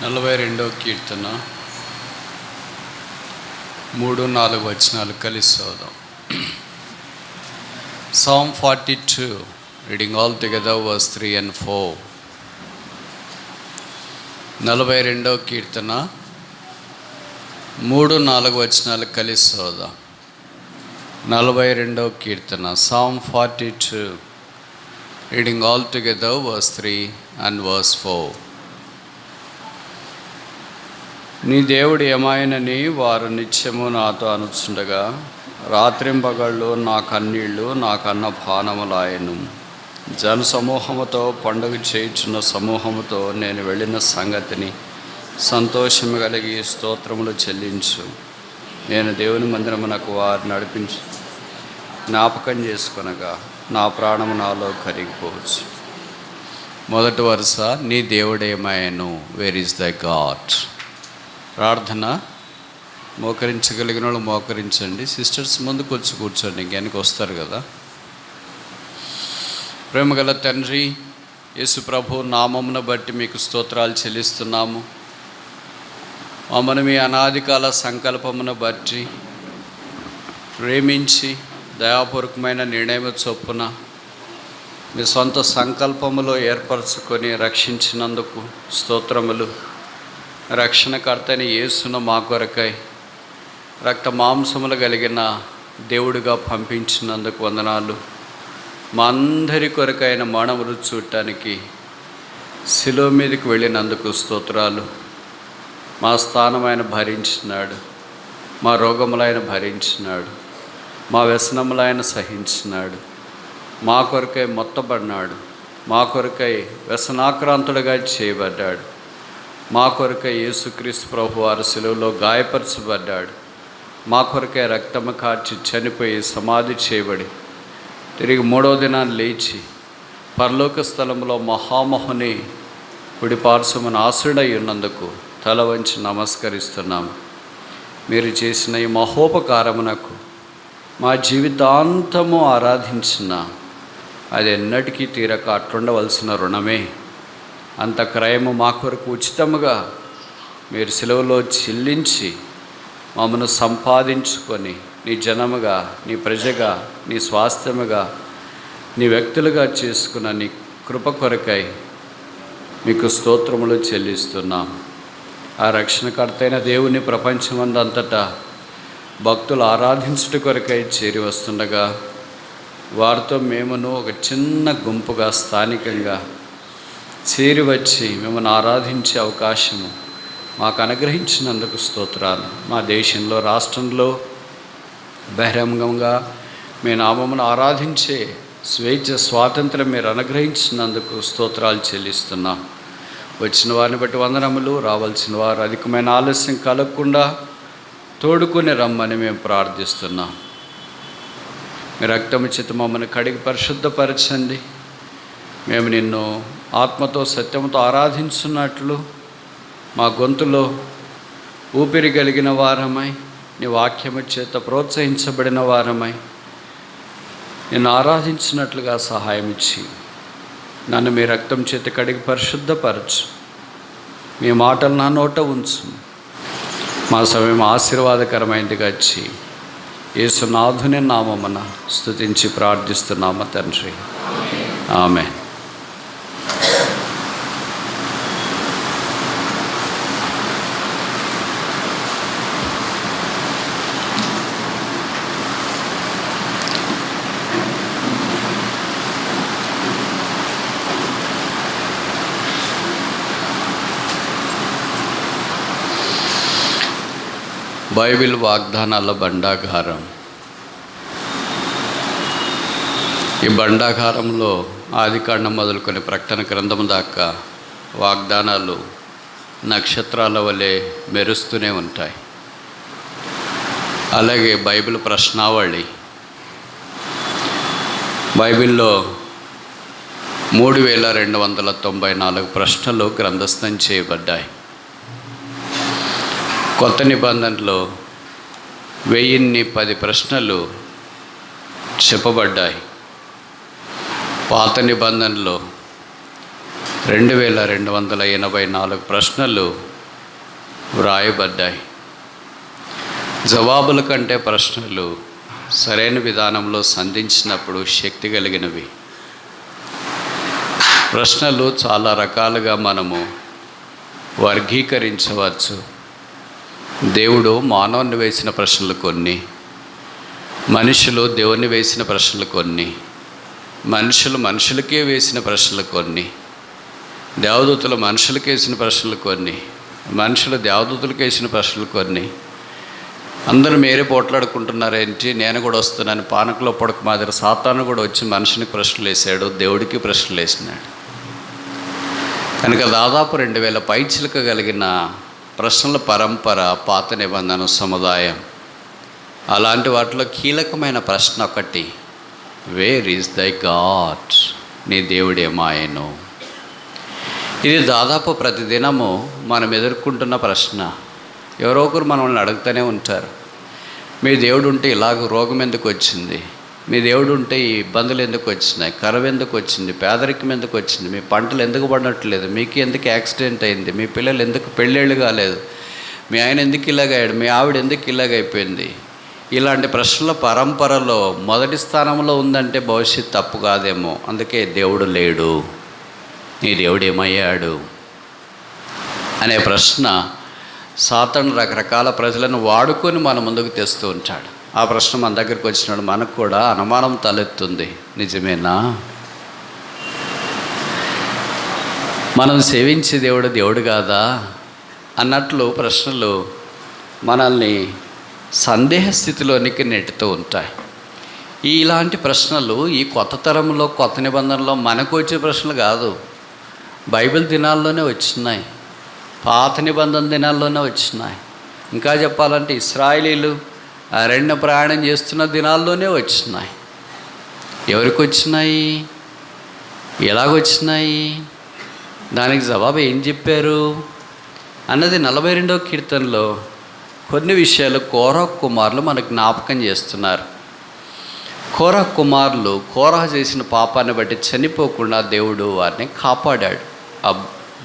42వ కీర్తన 3-4 వచనాలు కలిసి చదువుదాం. Psalm 42, reading all together verse 3 and 4. 42వ కీర్తన 3-4 వచనాలు కలిసి చదువుదాం. 42వ కీర్తన Psalm 42, reading all together verse 3 and verse 4. నీ దేవుడు ఏమాయనని వారు నిత్యము నాతో అనుచుండగా, రాత్రింపగళ్ళు నా కన్నీళ్ళు నా కన్న పానములాయను. జన సమూహముతో పండుగ చేయుచున్న సమూహముతో నేను వెళ్ళిన సంగతిని సంతోషము కలిగి స్తోత్రములు చెల్లించు. నేను దేవుని మందిరమునకు వారు నడిపించి జ్ఞాపకం చేసుకొనగా నా ప్రాణము నాలో కరిగిపోవచ్చు. మొదటి వరుస, నీ దేవుడేమాయను, వేర్ ఈజ్ ద గాడ్. ప్రార్థన. మోకరించగలిగిన వాళ్ళు మోకరించండి. సిస్టర్స్ ముందుకు వచ్చి కూర్చోండి, ఇంకెనికి వస్తారు కదా. ప్రేమగల తండ్రి యేసు ప్రభు నామమును బట్టి మీకు స్తోత్రాలు చెల్లిస్తున్నాము. మమ్మల్ని మీ అనాదికాల సంకల్పమును బట్టి ప్రేమించి దయాపూర్వకమైన నిర్ణయం చొప్పున మీ సొంత సంకల్పములో ఏర్పరచుకొని రక్షించినందుకు స్తోత్రములు. రక్షణకర్తని యేసును మా కొరకై రక్త మాంసములు కలిగిన దేవుడిగా పంపించినందుకు వందనాలు. మా అందరి కొరకైన మరణములు చూడటానికి శిలువ మీదకి వెళ్ళినందుకు స్తోత్రాలు. మా స్థానమైన భరించినాడు, మా రోగములైన భరించినాడు, మా వ్యసనములైన సహించినాడు, మా కొరకై మొత్తబడినాడు, మా కొరకై వ్యసనాక్రాంతుడుగా చేయబడ్డాడు, మా కొరకై యేసుక్రీస్తు ప్రభు వారు శిలువలో గాయపరచబడ్డాడు, మా కొరకై రక్తము కార్చి చనిపోయి సమాధి చేయబడి తిరిగి 3వ దినాన్ని లేచి పరలోక స్థలంలో మహామహుని కుడి పార్శ్వమున ఆశ్రుడై ఉన్నందుకు తల వంచి నమస్కరిస్తున్నాము. మీరు చేసిన ఈ మహోపకారమునకు మా జీవితాంతము ఆరాధించిన అది ఎన్నటికీ తీరక అట్లుండవలసిన రుణమే. అంత క్రయము మా కొరకు ఉచితముగా మీరు సెలవులో చెల్లించి మమ్మను సంపాదించుకొని నీ జనముగా, నీ ప్రజగా, నీ స్వాస్థ్యముగా, నీ వ్యక్తులుగా చేసుకున్న నీ కృప కొరకై మీకు స్తోత్రములు చెల్లిస్తున్నాం. ఆ రక్షణకర్తైన దేవుని ప్రపంచమందంతటా భక్తులు ఆరాధించుట కొరకై చేరి వస్తుండగా వారితో మేమును ఒక చిన్న గుంపుగా స్థానికంగా చేరి వచ్చి మిమ్మల్ని ఆరాధించే అవకాశము మాకు అనుగ్రహించినందుకు స్తోత్రాలు. మా దేశంలో, రాష్ట్రంలో బహిరంగంగా మీ నామమును ఆరాధించే స్వేచ్ఛ, స్వాతంత్రం మీరు అనుగ్రహించినందుకు స్తోత్రాలు చెల్లిస్తున్నాం. వచ్చిన వారిని బట్టి వందనములు. రావాల్సిన వారు అధికమైన ఆలస్యం కలగకుండా తోడుకొని రమ్మని మేము ప్రార్థిస్తున్నాం. మీ రక్తము చేత మమ్మల్ని కడిగి పరిశుద్ధపరచండి. మేము నిన్ను ఆత్మతో సత్యముతో ఆరాధించున్నట్లు మా గొంతులో ఊపిరి కలిగిన వారమై, నీ వాక్యము చేత ప్రోత్సహించబడిన వారమై నిన్ను ఆరాధించినట్లుగా సహాయం ఇచ్చి నన్ను మీ రక్తం చేత కడిగి పరిశుద్ధపరచు. మీ మాటలు నా నోట ఉంచు. మా సమయం ఆశీర్వాదకరమైనదిగా వచ్చి యేసునాథుని నామమున స్తుతించి ప్రార్థిస్తున్నాము తండ్రి, ఆమేన్. బైబిల్ వాగ్దానాల బండాగారం. ఈ బండాగారంలో ఆదికాండం మొదలుకొని ప్రకటన గ్రంథం దాకా వాగ్దానాలు నక్షత్రాల వలె మెరుస్తూనే ఉంటాయి. అలాగే బైబిల్ ప్రశ్నావళి, బైబిల్లో 3294 ప్రశ్నలు గ్రంథస్థం చేయబడ్డాయి. కొత్త నిబంధనలో 1010 ప్రశ్నలు చెప్పబడ్డాయి. పాత నిబంధనలో 2284 ప్రశ్నలు వ్రాయబడ్డాయి. జవాబుల కంటే ప్రశ్నలు సరైన విధానంలో సంధించినప్పుడు శక్తి కలిగినవి. ప్రశ్నలు చాలా రకాలుగా మనము వర్గీకరించవచ్చు. దేవుడు మానవుని వేసిన ప్రశ్నలు కొన్ని, మనుషులు దేవుని వేసిన ప్రశ్నలు కొన్ని, మనుషులు మనుషులకే వేసిన ప్రశ్నలు కొన్ని, దేవదూతలు మనుషులకి వేసిన ప్రశ్నలు కొన్ని, మనుషులు దేవదూతలకు వేసిన ప్రశ్నలు కొన్ని. అందరూ మీరే పోట్లాడుకుంటున్నారేంటి, నేను కూడా వస్తున్నాను పానకలో పొడక మాదిరి సాతాను కూడా వచ్చి మనిషిని ప్రశ్నలు వేసాడు, దేవుడికి ప్రశ్నలు వేసినాడు. కనుక దాదాపు 2000 పైచిలుక కలిగిన ప్రశ్నల పరంపర పాత నిబంధన సముదాయం. అలాంటి వాటిలో కీలకమైన ప్రశ్న ఒకటి, వేర్ ఈజ్ దై గాడ్? నీ దేవుడేమాయను? ఇది దాదాపు ప్రతిదినము మనం ఎదుర్కొంటున్న ప్రశ్న. ఎవరో ఒకరు మనల్ని అడుగుతూనే ఉంటారు, మీ దేవుడు ఉంటే ఇలాగ రోగం ఎందుకు వచ్చింది, మీ దేవుడు ఉంటే ఈ ఇబ్బందులు ఎందుకు వచ్చినాయి, కరువు ఎందుకు వచ్చింది, పేదరికం ఎందుకు వచ్చింది, మీ పంటలు ఎందుకు పడట్లేదు, మీకు ఎందుకు యాక్సిడెంట్ అయింది, మీ పిల్లలు ఎందుకు పెళ్ళిళ్ళు కాలేదు, మీ ఆయన ఎందుకు ఇలాగయ్యాడు, మీ ఆవిడ ఎందుకు ఇలాగైపోయింది. ఇలాంటి ప్రశ్నల పరంపరలో మొదటి స్థానంలో ఉందంటే భవిష్యత్తు తప్పు కాదేమో. అందుకే దేవుడు లేడు, నీ దేవుడు ఏమయ్యాడు అనే ప్రశ్న సాతాను రకరకాల ప్రజలను వాడుకొని మన ముందుకు తెస్తూ ఉంటాడు. ఆ ప్రశ్న మన దగ్గరికి వచ్చినాడు, మనకు కూడా అనుమానం తలెత్తుంది, నిజమేనా? మనం సేవించే దేవుడు దేవుడు కాదా అన్నట్లు ప్రశ్నలు మనల్ని సందేహ స్థితిలోనికి నెట్టుతూ ఉంటాయి. ఇలాంటి ప్రశ్నలు ఈ కొత్త తరంలో కొత్త నిబంధనలో మనకు వచ్చే ప్రశ్నలు కాదు, బైబిల్ దినాల్లోనే వచ్చినాయి, పాత నిబంధన దినాల్లోనే వచ్చినాయి. ఇంకా చెప్పాలంటే ఇశ్రాయేలీలు అరణ్య ప్రయాణం చేస్తున్న దినాల్లోనే వచ్చినాయి. ఎవరికి వచ్చినాయి, ఎలాగొచ్చినాయి, దానికి జవాబు ఏం చెప్పారు అన్నది 42వ కీర్తనలో కొన్ని విషయాలు కోరహు కుమారులు మనకు జ్ఞాపకం చేస్తున్నారు. కోరహు కుమారులు కోరహు చేసిన పాపాన్ని బట్టి చనిపోకుండా దేవుడు వారిని కాపాడాడు. ఆ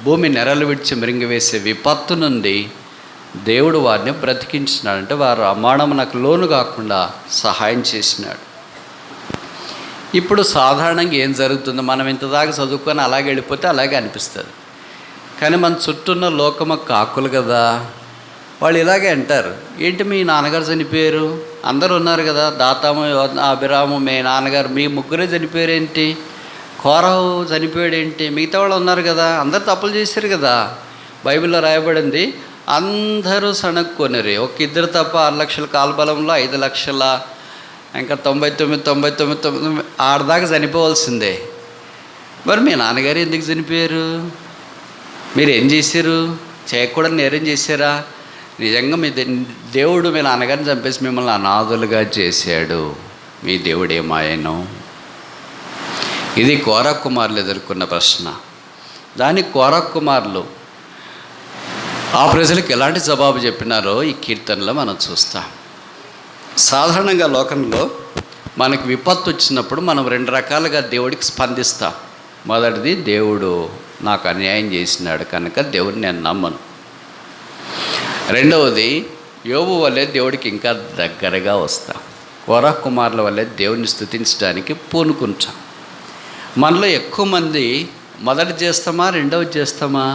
భూమి నెరలు విడిచి మిరింగివేసే విపత్తు నుండి దేవుడు వారిని బ్రతికించినాడు. అంటే వారు అమానమునకు లోను కాకుండా సహాయం చేసినాడు. ఇప్పుడు సాధారణంగా ఏం జరుగుతుందో, మనం ఇంతదాకా చదువుకొని అలాగే వెళ్ళిపోతే అలాగే అనిపిస్తుంది. కానీ మన చుట్టూ ఉన్న లోకమ కాకులు కదా, వాళ్ళు ఇలాగే అంటారు, ఏంటి మీ నాన్నగారు చనిపోయారు, అందరూ ఉన్నారు కదా, దాతాము అభిరాము మీ నాన్నగారు, మీ ముగ్గురే చనిపోయారేంటి, కోరహు చనిపోయాడేంటి, మిగతా వాళ్ళు ఉన్నారు కదా, అందరు తప్పులు చేశారు కదా. బైబిల్లో రాయబడింది, అందరూ సణక్కునేరు, ఒక ఇద్దరు తప్ప 6 లక్షల కాల్బలంలో 5 లక్షల ఇంకా 99 ఆడదాకా చనిపోవాల్సిందే. మరి మీ నాన్నగారు ఎందుకు చనిపోయారు, మీరు ఏం చేశారు, చేయకూడదు నేరం చేశారా? నిజంగా మీ దేవుడు మీ నాన్నగారిని చంపేసి మిమ్మల్ని అనాథులుగా చేశాడు, మీ దేవుడు ఏమాయను? ఇది కోరహు కుమారులు ఎదుర్కొన్న ప్రశ్న. దానికి కోరహు కుమారులు ఆ ప్రజలకు ఎలాంటి జవాబు చెప్పినారో ఈ కీర్తనలో మనం చూస్తాం. సాధారణంగా లోకంలో మనకు విపత్తు వచ్చినప్పుడు మనం 2 రకాలుగా దేవుడికి స్పందిస్తాం. మొదటిది, దేవుడు నాకు అన్యాయం చేసినాడు కనుక దేవుడిని నేను నమ్మను. రెండవది, యోబు వల్లే దేవుడికి ఇంకా దగ్గరగా వస్తాం. కోరహు కుమారుల వల్లే దేవుడిని స్తుతించడానికి పూనుకుంటాం. మనలో ఎక్కువ మంది మొదటి చేస్తామా రెండవది చేస్తామా?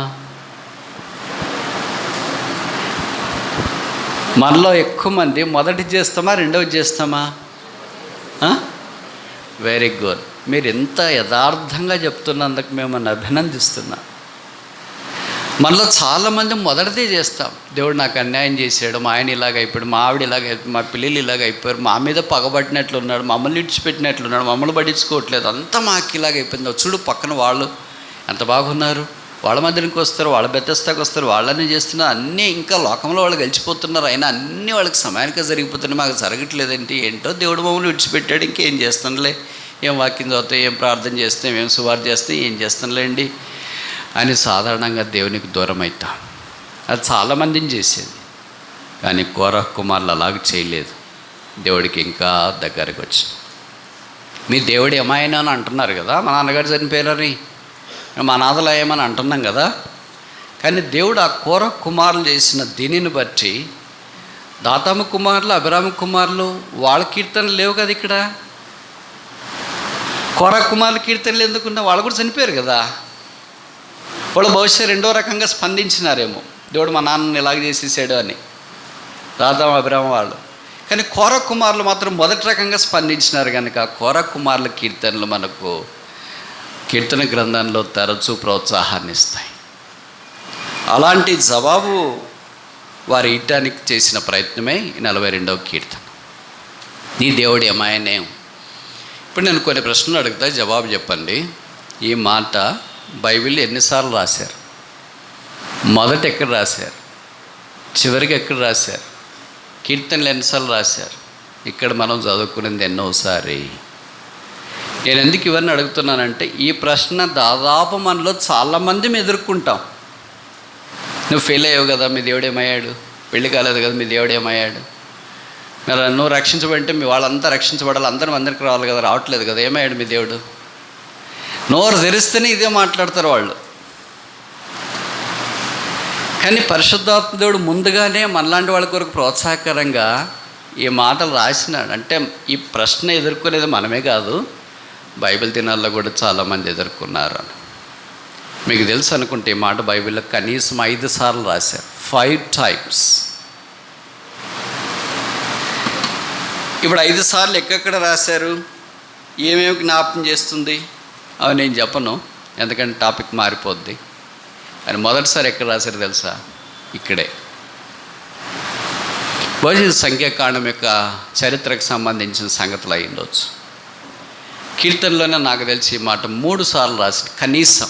మనలో ఎక్కువ మంది మొదటి చేస్తామా రెండవది చేస్తామా? Very good. మీరు ఎంత యథార్థంగా చెప్తున్నందుకు మిమ్మల్ని అభినందిస్తున్నా. మనలో చాలామంది మొదటిదే చేస్తాం. దేవుడు నాకు అన్యాయం చేశాడు, మా ఆయన ఇలాగ అయిపోయాడు, మా ఆవిడ ఇలాగ అయిపోయాడు, మా పిల్లలు ఇలాగ అయిపోయారు, మా మీద పగబట్టినట్లున్నాడు, మమ్మల్ని విడిచిపెట్టినట్లున్నాడు, మమ్మల్ని పట్టించుకోవట్లేదు, అంతా మాకు ఇలాగ అయిపోయింది. చూడు పక్కన వాళ్ళు ఎంత బాగున్నారు, వాళ్ళ మధ్యనికి వస్తారు, వాళ్ళ బెత్తస్తాకి వస్తారు, వాళ్ళని చేస్తున్నారు, అన్నీ ఇంకా లోకంలో వాళ్ళు గెలిచిపోతున్నారు, అయినా అన్నీ వాళ్ళకి సమయానికి జరిగిపోతున్నాయి, మాకు జరగట్లేదేంటి, ఏంటో దేవుడు మమ్మల్ని విడిచిపెట్టాడు, ఇంకేం చేస్తానులే, ఏం వాక్యం చదివితే, ఏం ప్రార్థన చేస్తే, ఏం సువార్త చేస్తే, ఏం చేస్తానులేండి అని సాధారణంగా దేవునికి దూరం అవుతాం. అది చాలామందిని చేసేది. కానీ కోరహు కుమారులు అలాగ చేయలేదు, దేవుడికి ఇంకా దగ్గరకు వచ్చి. మీ దేవుడు ఏమైనా అని అంటున్నారు కదా, మా నాన్నగారు చనిపోయారని, మా నాథలు ఏమని అంటున్నాం కదా. కానీ దేవుడు ఆ కోర కుమారులు చేసిన దీనిని బట్టి దాతాము కుమారులు, అభిరామ కుమారులు వాళ్ళ కీర్తనలు లేవు కదా ఇక్కడ. కోర కుమారుల కీర్తనలు ఎందుకున్నా? వాళ్ళు కూడా చనిపోయారు కదా. వాళ్ళు బహుశా రెండో రకంగా స్పందించినారేమో, దేవుడు మా నాన్నని ఇలాగ చేసేసాడు అని, దాతాము అభిరామ వాళ్ళు. కానీ కోర కుమారులు మాత్రం మొదటి రకంగా స్పందించినారు కనుక కోర కుమారుల కీర్తనలు మనకు కీర్తన గ్రంథంలో తరచూ ప్రోత్సాహాన్ని ఇస్తాయి. అలాంటి జవాబు వారు ఇవ్వటానికి చేసిన ప్రయత్నమే 42వ కీర్తన. నీ దేవుడు ఏమాయనే. ఇప్పుడు నేను కొన్ని ప్రశ్నలు అడుగుతా, జవాబు చెప్పండి. ఈ మాట బైబిల్ ఎన్నిసార్లు రాశారు? మొదట ఎక్కడ రాశారు? చివరికి ఎక్కడ రాశారు? కీర్తనలు ఎన్నిసార్లు రాశారు? ఇక్కడ మనం చదువుకునేది ఎన్నోసారి. నేను ఎందుకు ఇవన్నీ అడుగుతున్నానంటే, ఈ ప్రశ్న దాదాపు మనలో చాలామంది ఎదుర్కొంటాం. నువ్వు ఫెయిల్ అయ్యావు కదా, మీ దేవుడు ఏమయ్యాడు? పెళ్లి కాలేదు కదా, మీ దేవుడు ఏమయ్యాడు? మరి నువ్వు రక్షించబడితే మీ వాళ్ళంతా రక్షించబడాలి, అందరికి రావాలి కదా, రావట్లేదు కదా, ఏమయ్యాడు మీ దేవుడు? నోరు తెరిస్తేనే ఇదే మాట్లాడతారు వాళ్ళు. కానీ పరిశుద్ధాత్మ దేవుడు ముందుగానే మనలాంటి వాళ్ళ కొరకు ప్రోత్సాహకరంగా ఈ మాటలు రాసినాడు. అంటే ఈ ప్రశ్న ఎదుర్కొనేది మనమే కాదు, బైబిల్ దినాల్లో కూడా చాలామంది ఎదుర్కొన్నారు. మీకు తెలుసు అనుకుంటే ఈ మాట బైబిల్లో కనీసం 5 సార్లు రాశారు, 5 times. ఇప్పుడు 5 సార్లు ఎక్కడెక్కడ రాశారు, ఏమేమి జ్ఞాపకం చేస్తుంది అవి నేను చెప్పను, ఎందుకంటే టాపిక్ మారిపోద్ది. అని మొదటిసారి ఎక్కడ రాశారు తెలుసా? ఇక్కడే. బహుశా సంఖ్యాకాండం యొక్క చరిత్రకు సంబంధించిన సంగతులు అయి ఉండొచ్చు. కీర్తనలోనే నాకు తెలిసి ఈ మాట 3 సార్లు రాశారు కనీసం.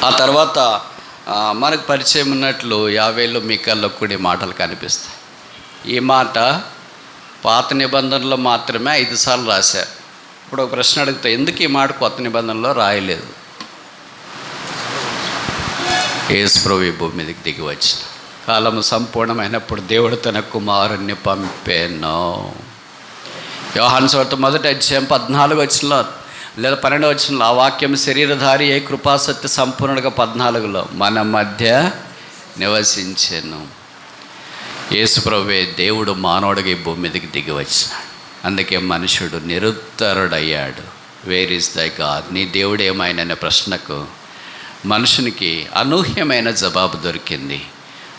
ఆ తర్వాత మనకు పరిచయం ఉన్నట్లు యావేలో మీకాల్లో కూడా ఈ మాటలు కనిపిస్తాయి. ఈ మాట పాత నిబంధనలో మాత్రమే 5 సార్లు రాశారు. ఇప్పుడు ఒక ప్రశ్న అడిగితే, ఎందుకు ఈ మాట కొత్త నిబంధనలో రాయలేదు? యేసు ప్రభువు భూమి మీదకి దిగి వచ్చిన కాలము సంపూర్ణమైనప్పుడు దేవుడు తన కుమారుణ్ణి పంపాను. యోహాను సువార్త 1వ అధ్యాయం 14వ వచనంలో లేదా 12వ వచనంలో ఆ వాక్యం శరీరధారి ఏ కృపాసత్య సంపూర్ణంగా 14లో మన మధ్య నివసించెను. యేసు ప్రభువే దేవుడు మానవుడిగా ఈ భూమి మీదకి దిగి వచ్చినాడు. అందుకే మనుషుడు నిరుత్తరుడయ్యాడు. Where is thy God? నీ దేవుడు ఏమైనా అనే ప్రశ్నకు మనుషునికి అనూహ్యమైన జవాబు దొరికింది.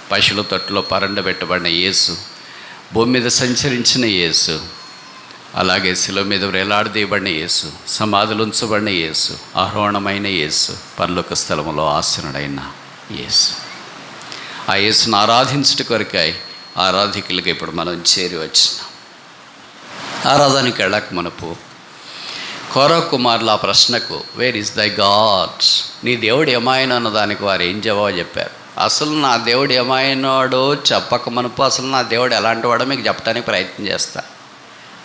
పశువుల తొట్టులో పరండబెట్టబడిన యేసు, భూమి మీద సంచరించిన యేసు, అలాగే శిలువ మీద వేలాడదీయబడిన యేసు, సమాధులు ఉంచబడిన యేసు, ఆరోహణమైన యేసు, పరలోక స్థలములో ఆసనుడైన యేసు. ఆ యేసును ఆరాధించుట కొరకై ఆరాధికులుగా ఇప్పుడు మనం చేరి వచ్చినాం. ఆరాధనకి వెళ్ళక మనపు కోర కుమారుల ఆ ప్రశ్నకు వేర్ ఈజ్ దై గాడ్? నీ దేవుడు ఏమాయన అన్నదానికి వారు ఏం జవాబు చెప్పారు? అసలు నా దేవుడు ఏమాయనాడో చెప్పక మనపు అసలు నా దేవుడు ఎలాంటి వాడో మీకు చెప్పడానికి ప్రయత్నం చేస్తా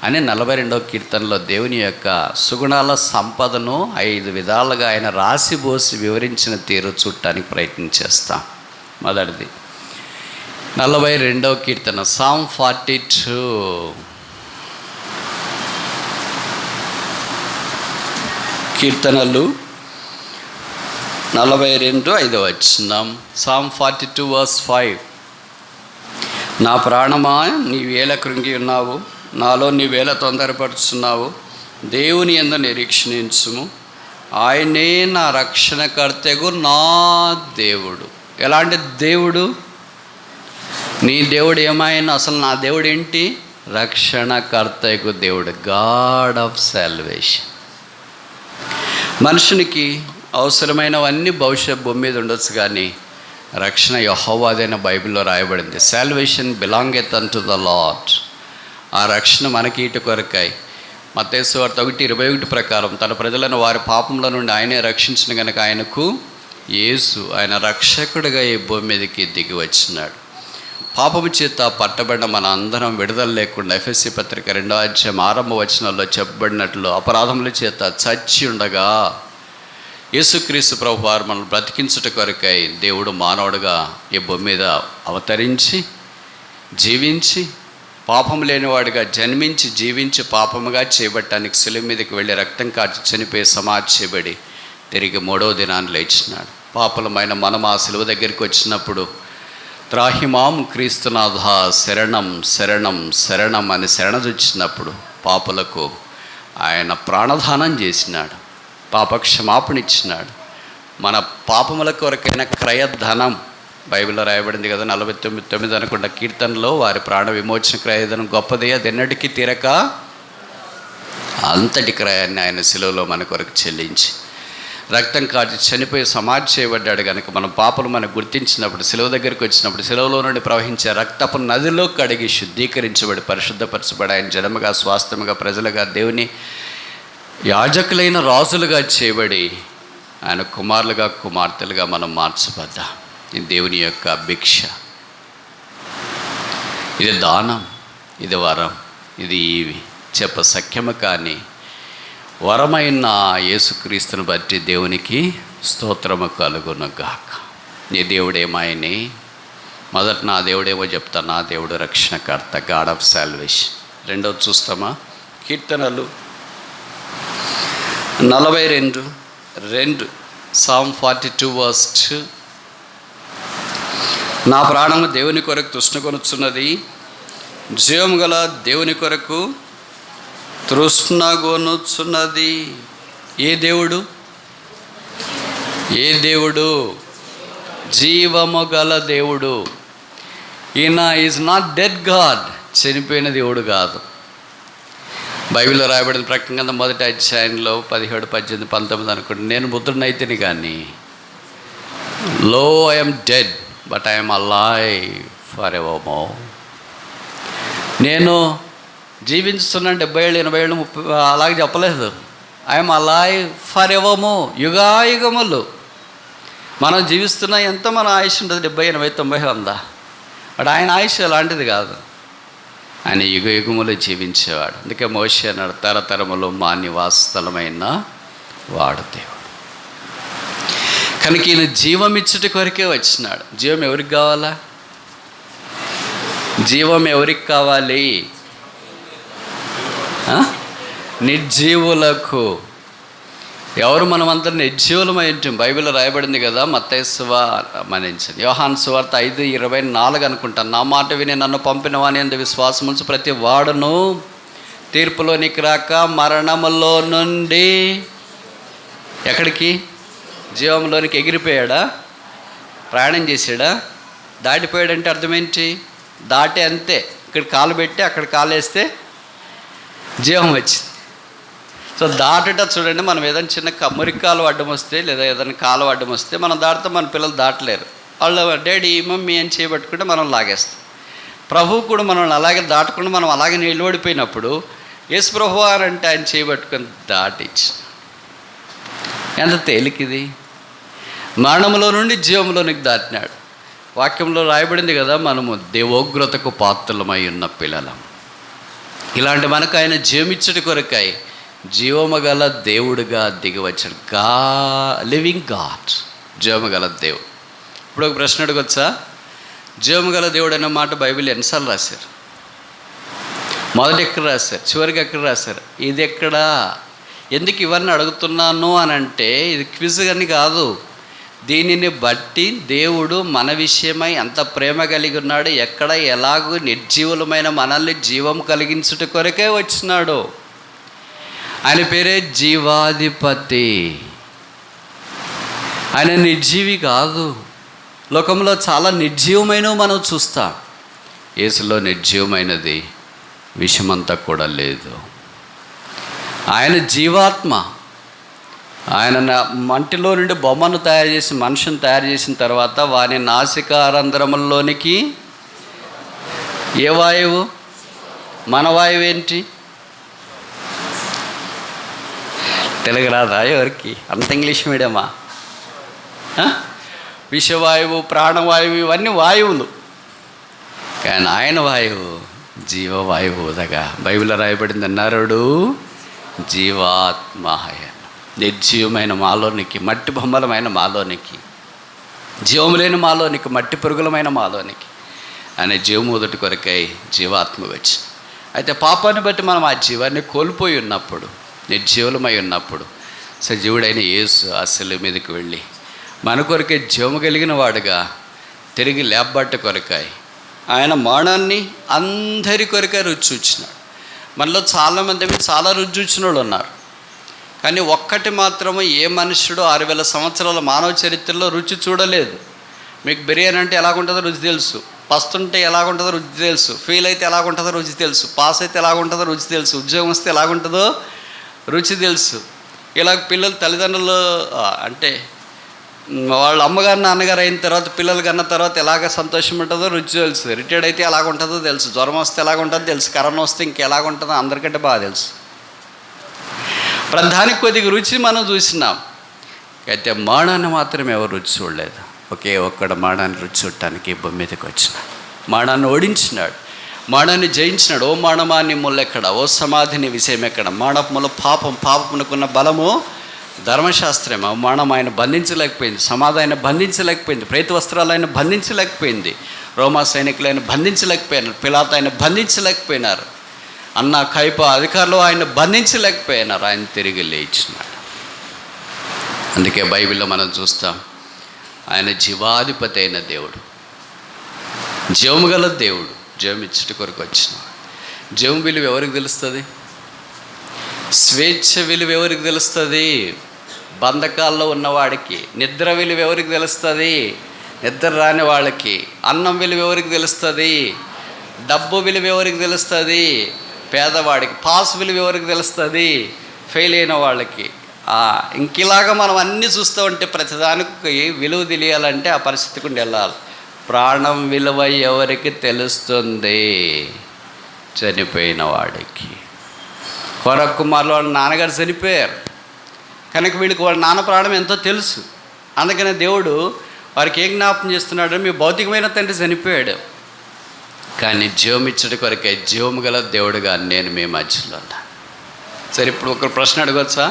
అని 42వ కీర్తనలో దేవుని యొక్క సుగుణాల సంపదను 5 విధాలుగా ఆయన రాసిబోసి వివరించిన తీరు చూడటానికి ప్రయత్నం చేస్తాం. మొదటిది 42వ కీర్తన, సామ్ 42. కీర్తనలు 42:5 వచనం. Psalm 42 verse 5. నా ప్రాణమా నీవేళ కృంగి ఉన్నావు, నాలో నీవేళ తొందరపరుచున్నావు. దేవుని యందు నిరీక్షించుము, ఆయనే నా రక్షణకర్తగు నా దేవుడు. ఎలాంటి దేవుడు? నీ దేవుడు ఏమైనా? అసలు నా దేవుడు ఏంటి? రక్షణకర్తగు దేవుడు, గాడ్ ఆఫ్ సాల్వేషన్. మనుషునికి అవసరమైనవన్నీ భవిష్యత్ భూమి మీద ఉండొచ్చు, కానీ రక్షణ యెహోవాదైన బైబిల్లో రాయబడింది. Salvation belongeth unto the Lord. ఆ రక్షణ మనకి ఇటు కొరకై మత్తయి సువార్త 1:21 ప్రకారం తన ప్రజలను వారి పాపంలో నుండి ఆయనే రక్షించిన కనుక ఆయనకు యేసు, ఆయన రక్షకుడిగా ఈ భూమి మీదకి దిగి వచ్చినాడు. పాపము చేత పట్టబడిన మన అందరం విడుదల లేకుండా ఎఫెసీ పత్రిక 2వ అధ్యాయం 6వ వచనంలో చెప్పబడినట్లు అపరాధముల చేత చచ్చి ఉండగా యేసుక్రీస్తు ప్రభువు వారు మనల్ని బ్రతికించుట కొరకై దేవుడు మానవుడుగా ఈ భూమి మీద అవతరించి జీవించి పాపం లేనివాడిగా జన్మించి జీవించి పాపముగా చేయబట్టడానికి శిలువ మీదకి వెళ్ళి రక్తం కార్చి చనిపోయి సమాధి చేయబడి తిరిగి 3వ దినాన్ని లేచినాడు. పాపలమైన మనం ఆ సిలువ దగ్గరికి వచ్చినప్పుడు త్రాహిమాం క్రీస్తునాథ శరణం శరణం శరణం అని శరణజొచ్చినప్పుడు పాపులకు ఆయన ప్రాణదానం చేసినాడు, పాపక్షమాపణ ఇచ్చినాడు. మన పాపముల కొరకైన క్రయధనం బైబిల్లో రాయబడింది కదా, 49:9 అనుకుంటా కీర్తనలో, వారి ప్రాణ విమోచన క్రయధనం గొప్పది, అది ఎన్నటికీ తీరక అంతటి క్రయాన్ని ఆయన శిలువలో మన కొరకు చెల్లించి రక్తం కాచి చనిపోయి సమాధి చేయబడ్డాడు కనుక మన పాపలు మనం గుర్తించినప్పుడు శిలువ దగ్గరికి వచ్చినప్పుడు శిలువలో నుండి ప్రవహించే రక్తపు నదిలో కడిగి శుద్ధీకరించబడి పరిశుద్ధపరచబడి ఆయన జనముగా స్వాస్థ్యముగా ప్రజలుగా దేవుని యాజకులైన రాజులుగా చేయబడి ఆయన కుమారులుగా కుమార్తెలుగా మనం మార్చబడ్డా. ఇది దేవుని యొక్క భిక్ష, ఇది దానం, ఇది వరం, ఇది ఈవి చెప్ప సఖ్యము కానీ వరమైన యేసుక్రీస్తుని బట్టి దేవునికి స్తోత్రము కలుగును గాక. నీ దేవుడేమాయని మొదట నా దేవుడేమో చెప్తా, నా దేవుడు రక్షణకర్త, గాడ్ ఆఫ్ సాల్వేషన్. రెండవది చూస్తామా, కీర్తనలు 42:2 Psalm 42:2 నా ప్రాణము దేవుని కొరకు తృష్ణగొనుచున్నది, జీవము గల దేవుని కొరకు తృష్ణగొనుచున్నది. ఏ దేవుడు? ఏ దేవుడు? జీవము గల దేవుడు. ఈయన ఈజ్ నాట్ డెడ్ గాడ్, చనిపోయిన దేవుడు కాదు. బైబిల్లో రాయబడిన ప్రకారంగా మొదటి అధ్యాయంలో 17, 18, 19 అనుకుంటే, నేను ముద్రణైతిని కానీ lo I'm dead but I'm alive forever. నేను జీవించుతున్నాను 70 ఏళ్ళు 80 ఏళ్ళు 30 అలాగే చెప్పలేదు. ఐఎమ్ అలైవ్ ఫర్ ఎవర్, యుగాయుగములు. మనం జీవిస్తున్న ఎంత మన ఆయుష్ ఉంటుంది, 70, 80, 90 100. బట్ ఆయన ఆయుష్ అలాంటిది కాదు, ఆయన యుగ యుగములు జీవించేవాడు. అందుకే మోషే అన్నాడు, తరతరములు మా నివాస స్థలమైన వాడు దేవుడు. కనుక ఈయన జీవం ఇచ్చుట కొరకే వచ్చినాడు. జీవం ఎవరికి కావాలా? జీవం ఎవరికి కావాలి? నిర్జీవులకు. ఎవరు? మనమంతా నిర్జీవులమై ఉంటాం. బైబిల్లో రాయబడింది కదా, మత్తయి యోహాను సువార్త 5:24 అనుకుంటాను, నా మాట విని నన్ను పంపిన వాని యందు విశ్వాసం ఉంచు ప్రతి వాడును తీర్పులోనికి రాక మరణములో నుండి ఎక్కడికి? జీవంలోనికి ఎగిరిపోయాడా? ప్రయాణం చేశాడా? దాటిపోయాడంటే అర్థమేంటి? దాటి అంతే, ఇక్కడ కాలు పెట్టి అక్కడ కాలు వేస్తే జీవం వచ్చింది. సో దాటట చూడండి, మనం ఏదైనా చిన్న మురికాలు అడ్డం వస్తే లేదా ఏదైనా కాలు అడ్డం వస్తే మనం దాటితే మన పిల్లలు దాటలేరు. వాళ్ళు డాడీ మమ్మీ అని చేయబట్టుకుంటే మనం లాగేస్తాం. ప్రభువు కూడా మనల్ని అలాగే దాటకుండా మనం అలాగే నిలబడిపోయినప్పుడు యేసు ప్రభువు అంటే ఆయన చేయబట్టుకొని దాటించి ఎంత తేలికిది. మరణంలో నుండి జీవంలోనికి దాటినాడు. వాక్యంలో రాయబడింది కదా, మనము దేవోగ్రతకు పాత్రలమై ఉన్న పిల్లలం. ఇలాంటి మనకు ఆయన జీవమిచ్చటి కొరకాయ జీవము గల దేవుడుగా దిగివచ్చాడు. లివింగ్ గాడ్, జీవము గల దేవుడు. ఇప్పుడు ఒక ప్రశ్న అడగొచ్చా? జీవము గల దేవుడు అనే మాట బైబిల్ ఎన్నిసార్లు రాశారు? మొదటి ఎక్కడ రాశారు? చివరికి ఎక్కడ రాశారు? ఇది ఎక్కడా? ఎందుకు ఇవన్నీ అడుగుతున్నాను అని అంటే, ఇది క్విజ్ అని కాదు. దీనిని బట్టి దేవుడు మన విషయమై ఎంత ప్రేమ కలిగి ఉన్నాడు, ఎక్కడ ఎలాగూ నిర్జీవులమైన మనల్ని జీవం కలిగించుట కొరకే వచ్చినాడు. ఆయన పేరే జీవాధిపతి. ఆయన నిర్జీవి కాదు. లోకంలో చాలా నిర్జీవమైనవి మనం చూస్తాం. యేసులో నిర్జీవమైనది విషమంతా కూడా లేదు. ఆయన జీవాత్మ. ఆయన మంటిలో నుండి బొమ్మను తయారు చేసి మనుషుని తయారు చేసిన తర్వాత వాని నాసికారంధ్రముల్లోనికి ఏ వాయువు? మన వాయువు ఏంటి? తెలుగు రాదా ఎవరికి? అంత ఇంగ్లీష్ మీడియమా? విషవాయువు, ప్రాణవాయువు, ఇవన్నీ వాయువులు. కానీ ఆయన వాయువు జీవవాయువు. దగా బైబిల్లో రాయబడింది, నరుడు జీవాత్మాయ. నిర్జీవమైన మాలోనికి, మట్టి బొమ్మలమైన మాలోనికి, జీవం లేని మాలోనికి, మట్టి పురుగులమైన మాలోనికి ఆయన జీవమొదటి కొరకై జీవాత్మ వచ్చి. అయితే పాపాన్ని బట్టి మనం ఆ జీవాన్ని కోల్పోయి ఉన్నప్పుడు, నిర్జీవులమై ఉన్నప్పుడు, సజీవుడైన యేసు ఆ శిలువ మీదకి వెళ్ళి మన కొరకే జీవము కలిగిన వాడుగా తిరిగి లేపబట్ట కొరకాయి ఆయన మరణాన్ని అందరి కొరకే రుచి చూచినాడు. మనలో చాలామంది చాలా రుచి చూచిన వాళ్ళు ఉన్నారు, కానీ ఒక్కటి మాత్రము ఏ మనుష్యుడు 6000 సంవత్సరాల మానవ చరిత్రలో రుచి చూడలేదు. మీకు బిర్యానీ అంటే ఎలాగుంటుందో రుచి తెలుసు, పస్తుంటే ఎలాగుంటుందో రుచి తెలుసు, ఫెయిల్ అయితే ఎలాగుంటుందో రుచి తెలుసు, పాస్ అయితే ఎలాగుంటుందో రుచి తెలుసు, ఉద్యోగం వస్తే ఎలాగుంటుందో రుచి తెలుసు. ఇలా పిల్లలు తల్లిదండ్రులు అంటే వాళ్ళ అమ్మగారు నాన్నగారు అయిన తర్వాత పిల్లలు కన్న తర్వాత ఎలాగ సంతోషం ఉంటుందో రుచి తెలుసు, రిటైర్డ్ అయితే ఎలాగుంటుందో తెలుసు, జ్వరం వస్తే ఎలాగుంటుందో తెలుసు, కరోనా వస్తే ఇంకెలాగుంటుందో అందరికంటే బాగా తెలుసు. ప్రధానికి కొద్దిగా రుచి మనం చూసినాం, అయితే మరణాన్ని మాత్రం ఎవరు రుచి చూడలేదు. ఒకే ఒక్కడ మరణాన్ని రుచి చూడటానికి భూమి మీదకి వచ్చినాడు, మరణాన్ని ఓడించినాడు, మరణాన్ని జయించినాడు. ఓ మరణమా నీ ముల్లెక్కడ, ఓ సమాధిని విషయం ఎక్కడ, మరణముల పాపమునకున్న బలము ధర్మశాస్త్రమే. మరణం ఆయన బంధించలేకపోయింది, సమాధి ఆయన బంధించలేకపోయింది, ప్రేత వస్త్రాలు ఆయన బంధించలేకపోయింది, రోమా సైనికులు ఆయన బంధించలేకపోయినారు, పిలాతు ఆయన బంధించలేకపోయినారు, అన్న కైప అధికారులు ఆయన బంధించలేకపోయినారు. ఆయన తిరిగి లేచినాడు. అందుకే బైబిల్లో మనం చూస్తాం, ఆయన జీవాధిపతి అయిన దేవుడు, జీవము గల దేవుడు, జీవం ఇచ్చటి కొరకు వచ్చినాడు. జీవం విలువ ఎవరికి తెలుస్తుంది? స్వేచ్ఛ విలువ ఎవరికి తెలుస్తుంది? బంధకాల్లో ఉన్నవాడికి. నిద్ర విలువ ఎవరికి తెలుస్తుంది? నిద్ర రాని వాళ్ళకి. అన్నం విలువ ఎవరికి తెలుస్తుంది? డబ్బు విలువ ఎవరికి తెలుస్తుంది? పేదవాడికి. పాస్ విలువ ఎవరికి తెలుస్తుంది? ఫెయిల్ అయిన వాళ్ళకి. ఇంకిలాగా మనం అన్నీ చూస్తూ ఉంటే ప్రతిదానికి విలువ తెలియాలంటే ఆ పరిస్థితికి వెళ్ళాలి. ప్రాణం విలువ ఎవరికి తెలుస్తుంది? చనిపోయిన వాడికి. కొరక కుమారులు వాళ్ళ నాన్నగారు చనిపోయారు కనుక వీళ్ళకి వాళ్ళ నాన్న ప్రాణం ఎంతో తెలుసు. అందుకనే దేవుడు వారికి ఏం జ్ఞాపకం చేస్తున్నాడు? మీ భౌతికమైన తండ్రి చనిపోయాడు, కానీ జీవం ఇచ్చటి కొరకే జీవము గల దేవుడుగా నేను మీ మధ్యలో ఉన్నా. సరే, ఇప్పుడు ఒక ప్రశ్న అడగవచ్చా?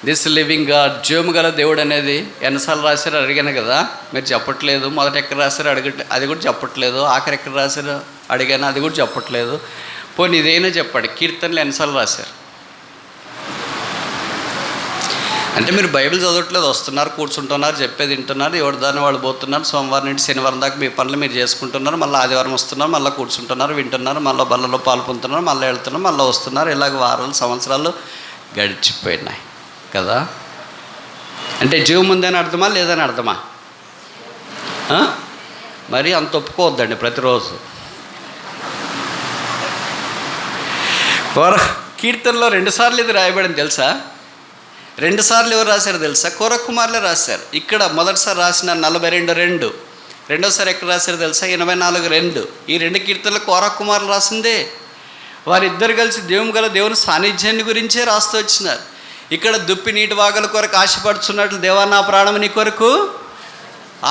దిస్ లివింగ్ గాడ్, జీవము గల దేవుడు అనేది ఎన్నిసార్లు రాశారో అడిగాను కదా, మీరు చెప్పట్లేదు. మొదట ఎక్కడ రాశారో అది కూడా చెప్పట్లేదు. ఆఖరి ఎక్కడ రాశారో అడిగాను, అది కూడా చెప్పట్లేదు. పోనీ ఇదైనా చెప్పండి, కీర్తనలు ఎన్నిసార్లు రాశారు? అంటే మీరు బైబిల్ చదవట్లేదు, వస్తున్నారు, కూర్చుంటున్నారు, చెప్పేది వింటున్నారు, ఎవరి దాన్ని వాళ్ళు పోతున్నారు, సోమవారం నుండి శనివారం దాకా మీ పనులు మీరు చేసుకుంటున్నారు, మళ్ళీ ఆదివారం వస్తున్నారు, మళ్ళీ కూర్చుంటున్నారు, వింటున్నారు, మళ్ళీ బల్లలో పాల్పొందుతున్నారు, మళ్ళీ వెళ్తున్నారు, మళ్ళీ వస్తున్నారు. ఇలాగ వారాలు సంవత్సరాలు గడిచిపోయినాయి కదా. అంటే జీవం ఉందని అర్థమా లేదని అర్థమా? మరి అంత ఒప్పుకోవద్దండి ప్రతిరోజు. కీర్తనలో 2 సార్లు ఇది రాయబడింది తెలుసా? 2 సార్లు ఎవరు రాశారు తెలుసా? కొరక కుమారులే రాశారు. ఇక్కడ మొదటిసారి రాసిన 42:2, రెండోసారి ఎక్కడ రాశారు తెలుసా? 84:2. ఈ 2 కీర్తనలు కొరక కుమారులు రాసిందే. వారిద్దరు కలిసి దేవుని గల దేవుని సాన్నిధ్యాన్ని గురించే రాస్తూ వచ్చినారు. ఇక్కడ దుప్పి నీటి వాగల కొరకు ఆశపడుచున్నట్లు, దేవా నా ప్రాణం నీ కొరకు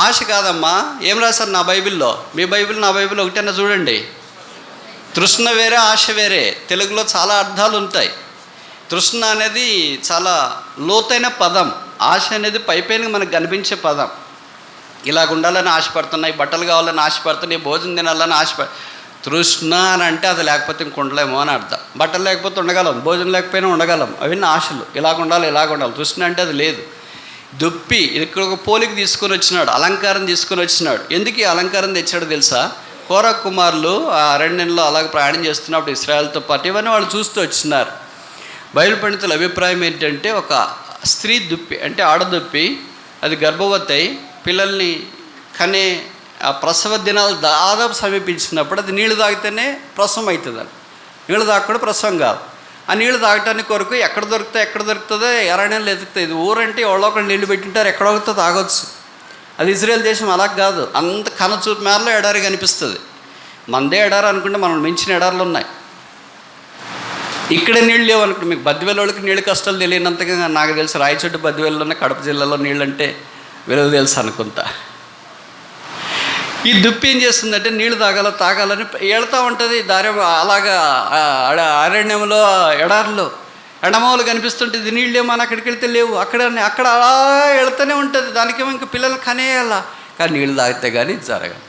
ఆశ కాదమ్మా. ఏం రాశారు నా బైబిల్లో? మీ బైబిల్ నా బైబిల్ ఒకటైనా చూడండి. తృష్ణ వేరే, ఆశ వేరే. తెలుగులో చాలా అర్థాలు ఉంటాయి. తృష్ణ అనేది చాలా లోతైన పదం, ఆశ అనేది పైపైన మనకు కనిపించే పదం. ఇలాగ ఉండాలని ఆశపడుతున్నాయి, బట్టలు కావాలని ఆశపడుతున్నాయి, భోజనం తినాలని తృష్ణ అని అంటే అది లేకపోతే ఇంక ఉండలేమో అని అర్థం. బట్టలు లేకపోతే ఉండగలం, భోజనం లేకపోయినా ఉండగలం, అవన్నీ ఆశలు. ఇలాగ ఉండాలి, ఇలాగ ఉండాలి. తృష్ణ అంటే అది లేదు. దుప్పి ఇక్కడ ఒక పోలిక తీసుకొని వచ్చినాడు, అలంకారం తీసుకొని వచ్చినాడు. ఎందుకు ఈ అలంకారం తెచ్చాడో తెలుసా? కోరక కుమారులు ఆ అరణ్యంలో అలాగ ప్రయాణం చేస్తున్నప్పుడు ఇశ్రాయేలుతో పాటు ఇవన్నీ వాళ్ళు చూస్తూ వచ్చినారు. బైబిల్ పండితుల అభిప్రాయం ఏంటంటే, ఒక స్త్రీ దుప్పి అంటే ఆడదుప్పి, అది గర్భవతి అయి పిల్లల్ని కనే ఆ ప్రసవ దినాలు దాదాపు సమీపించినప్పుడు అది నీళ్లు తాగితేనే ప్రసవం అవుతుంది. నీళ్ళు తాగకుండా ప్రసవం కాదు. ఆ నీళ్లు తాగటానికి కొరకు ఎక్కడ దొరుకుతుందో అరణ్యంలో ఎదుగుతుంది. ఇది ఊరంటే ఎవరో ఒకళ్ళు నీళ్లు పెట్టింటారు, ఎక్కడో ఒకరితో తాగొచ్చు. అది ఇజ్రాయెల్ దేశం అలా కాదు, అంత కనచూపు మేరలో ఎడారి కనిపిస్తుంది. మనదే ఎడారి అనుకుంటే మనం మించిన ఎడారులు ఉన్నాయి. ఇక్కడ నీళ్ళు లేవు అనుకుంటే, మీకు బద్దివేలోళ్ళకి నీళ్ళు కష్టాలు తెలియనంతగా నాకు తెలుసు. రాయచోటి బద్దివేలులోనే కడప జిల్లాలో నీళ్ళంటే విలువ తెలుసు అనుకుంటా. ఈ దుప్పి ఏం చేస్తుందంటే నీళ్ళు తాగాలని వెళ్తూ ఉంటుంది. దారి అలాగా అరణ్యంలో ఎడారిలో ఎండమావులు కనిపిస్తుంటే ఇది నీళ్ళు ఏమో అక్కడికి వెళ్తే లేవు, అక్కడ అలా వెళ్తూనే ఉంటుంది. దానికేమో ఇంకా పిల్లలు కనేయాలా, కానీ నీళ్ళు తాగితే కానీ జరగదు.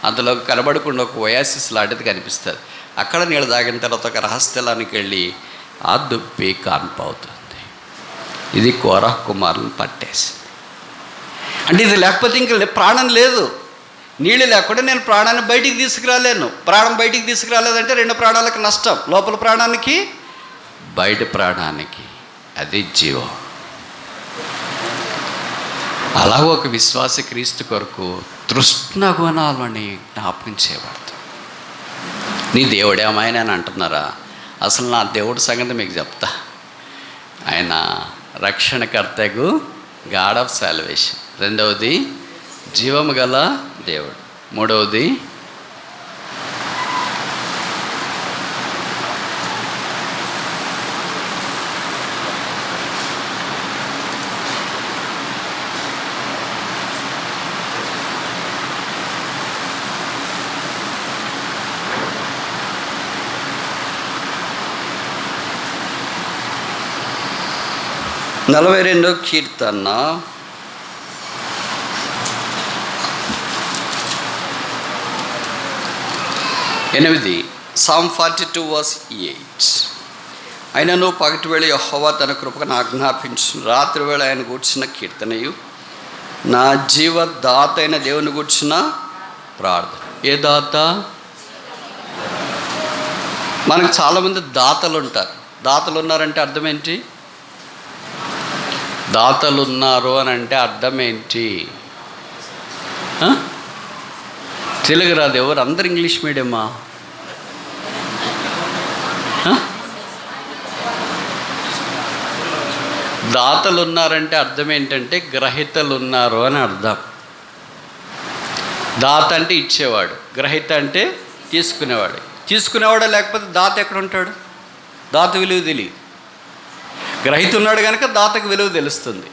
అందులో కనబడకుండా ఒక ఒయాసిస్ లాంటిది కనిపిస్తుంది. అక్కడ నీళ్ళు తాగిన తర్వాత ఒక రహస్యలానికి వెళ్ళి ఆ దుప్పి కాన్పు అవుతుంది. ఇది కోరహ కుమారులను పట్టేసింది. అంటే ఇది లేకపోతే ఇంక ప్రాణం లేదు. నీళ్ళు లేకుండా నేను ప్రాణాన్ని బయటికి తీసుకురాలేను. ప్రాణం బయటికి తీసుకురాలేదంటే రెండు ప్రాణాలకు నష్టం, లోపల ప్రాణానికి బయట ప్రాణానికి. అది జీవం. అలా ఒక విశ్వాస క్రీస్తు కొరకు తృష్ణ గుణాలని జ్ఞాపకం చేయబడతాం. నీ దేవుడేమాయన అని అంటున్నారా? అసలు నా దేవుడి సంగతి మీకు చెప్తా. ఆయన రక్షణకర్తకు గాడ్ ఆఫ్ సాల్వేషన్. రెండవది జీవము గల దేవుడు. మూడవది నలభై 42వ కీర్తన 8. Psalm 42 verse 8. అయినను పగటి వేళ యెహోవా తన కృపను ఆజ్ఞాపించు, రాత్రి వేళ ఆయన గూర్చిన కీర్తనయు, నా జీవదాత అయిన దేవుని గూర్చిన ప్రార్థన. ఏ దాత? మనకు చాలామంది దాతలు ఉంటారు. దాతలు ఉన్నారంటే అర్థం ఏంటి? దాతలు ఉన్నారు అని అంటే అర్థం ఏంటి? తెలుగు రాదు. ఎవరు? అందరు ఇంగ్లీష్ మీడియమా? దాతలు ఉన్నారంటే అర్థం ఏంటంటే గ్రహీతలు ఉన్నారు అని అర్థం. దాత అంటే ఇచ్చేవాడు, గ్రహీత అంటే తీసుకునేవాడు. తీసుకునేవాడు లేకపోతే దాత ఎక్కడ ఉంటాడు? దాత విలువ తెలియదు. గ్రహీత ఉన్నాడు కనుక దాతకు విలువ తెలుస్తుంది.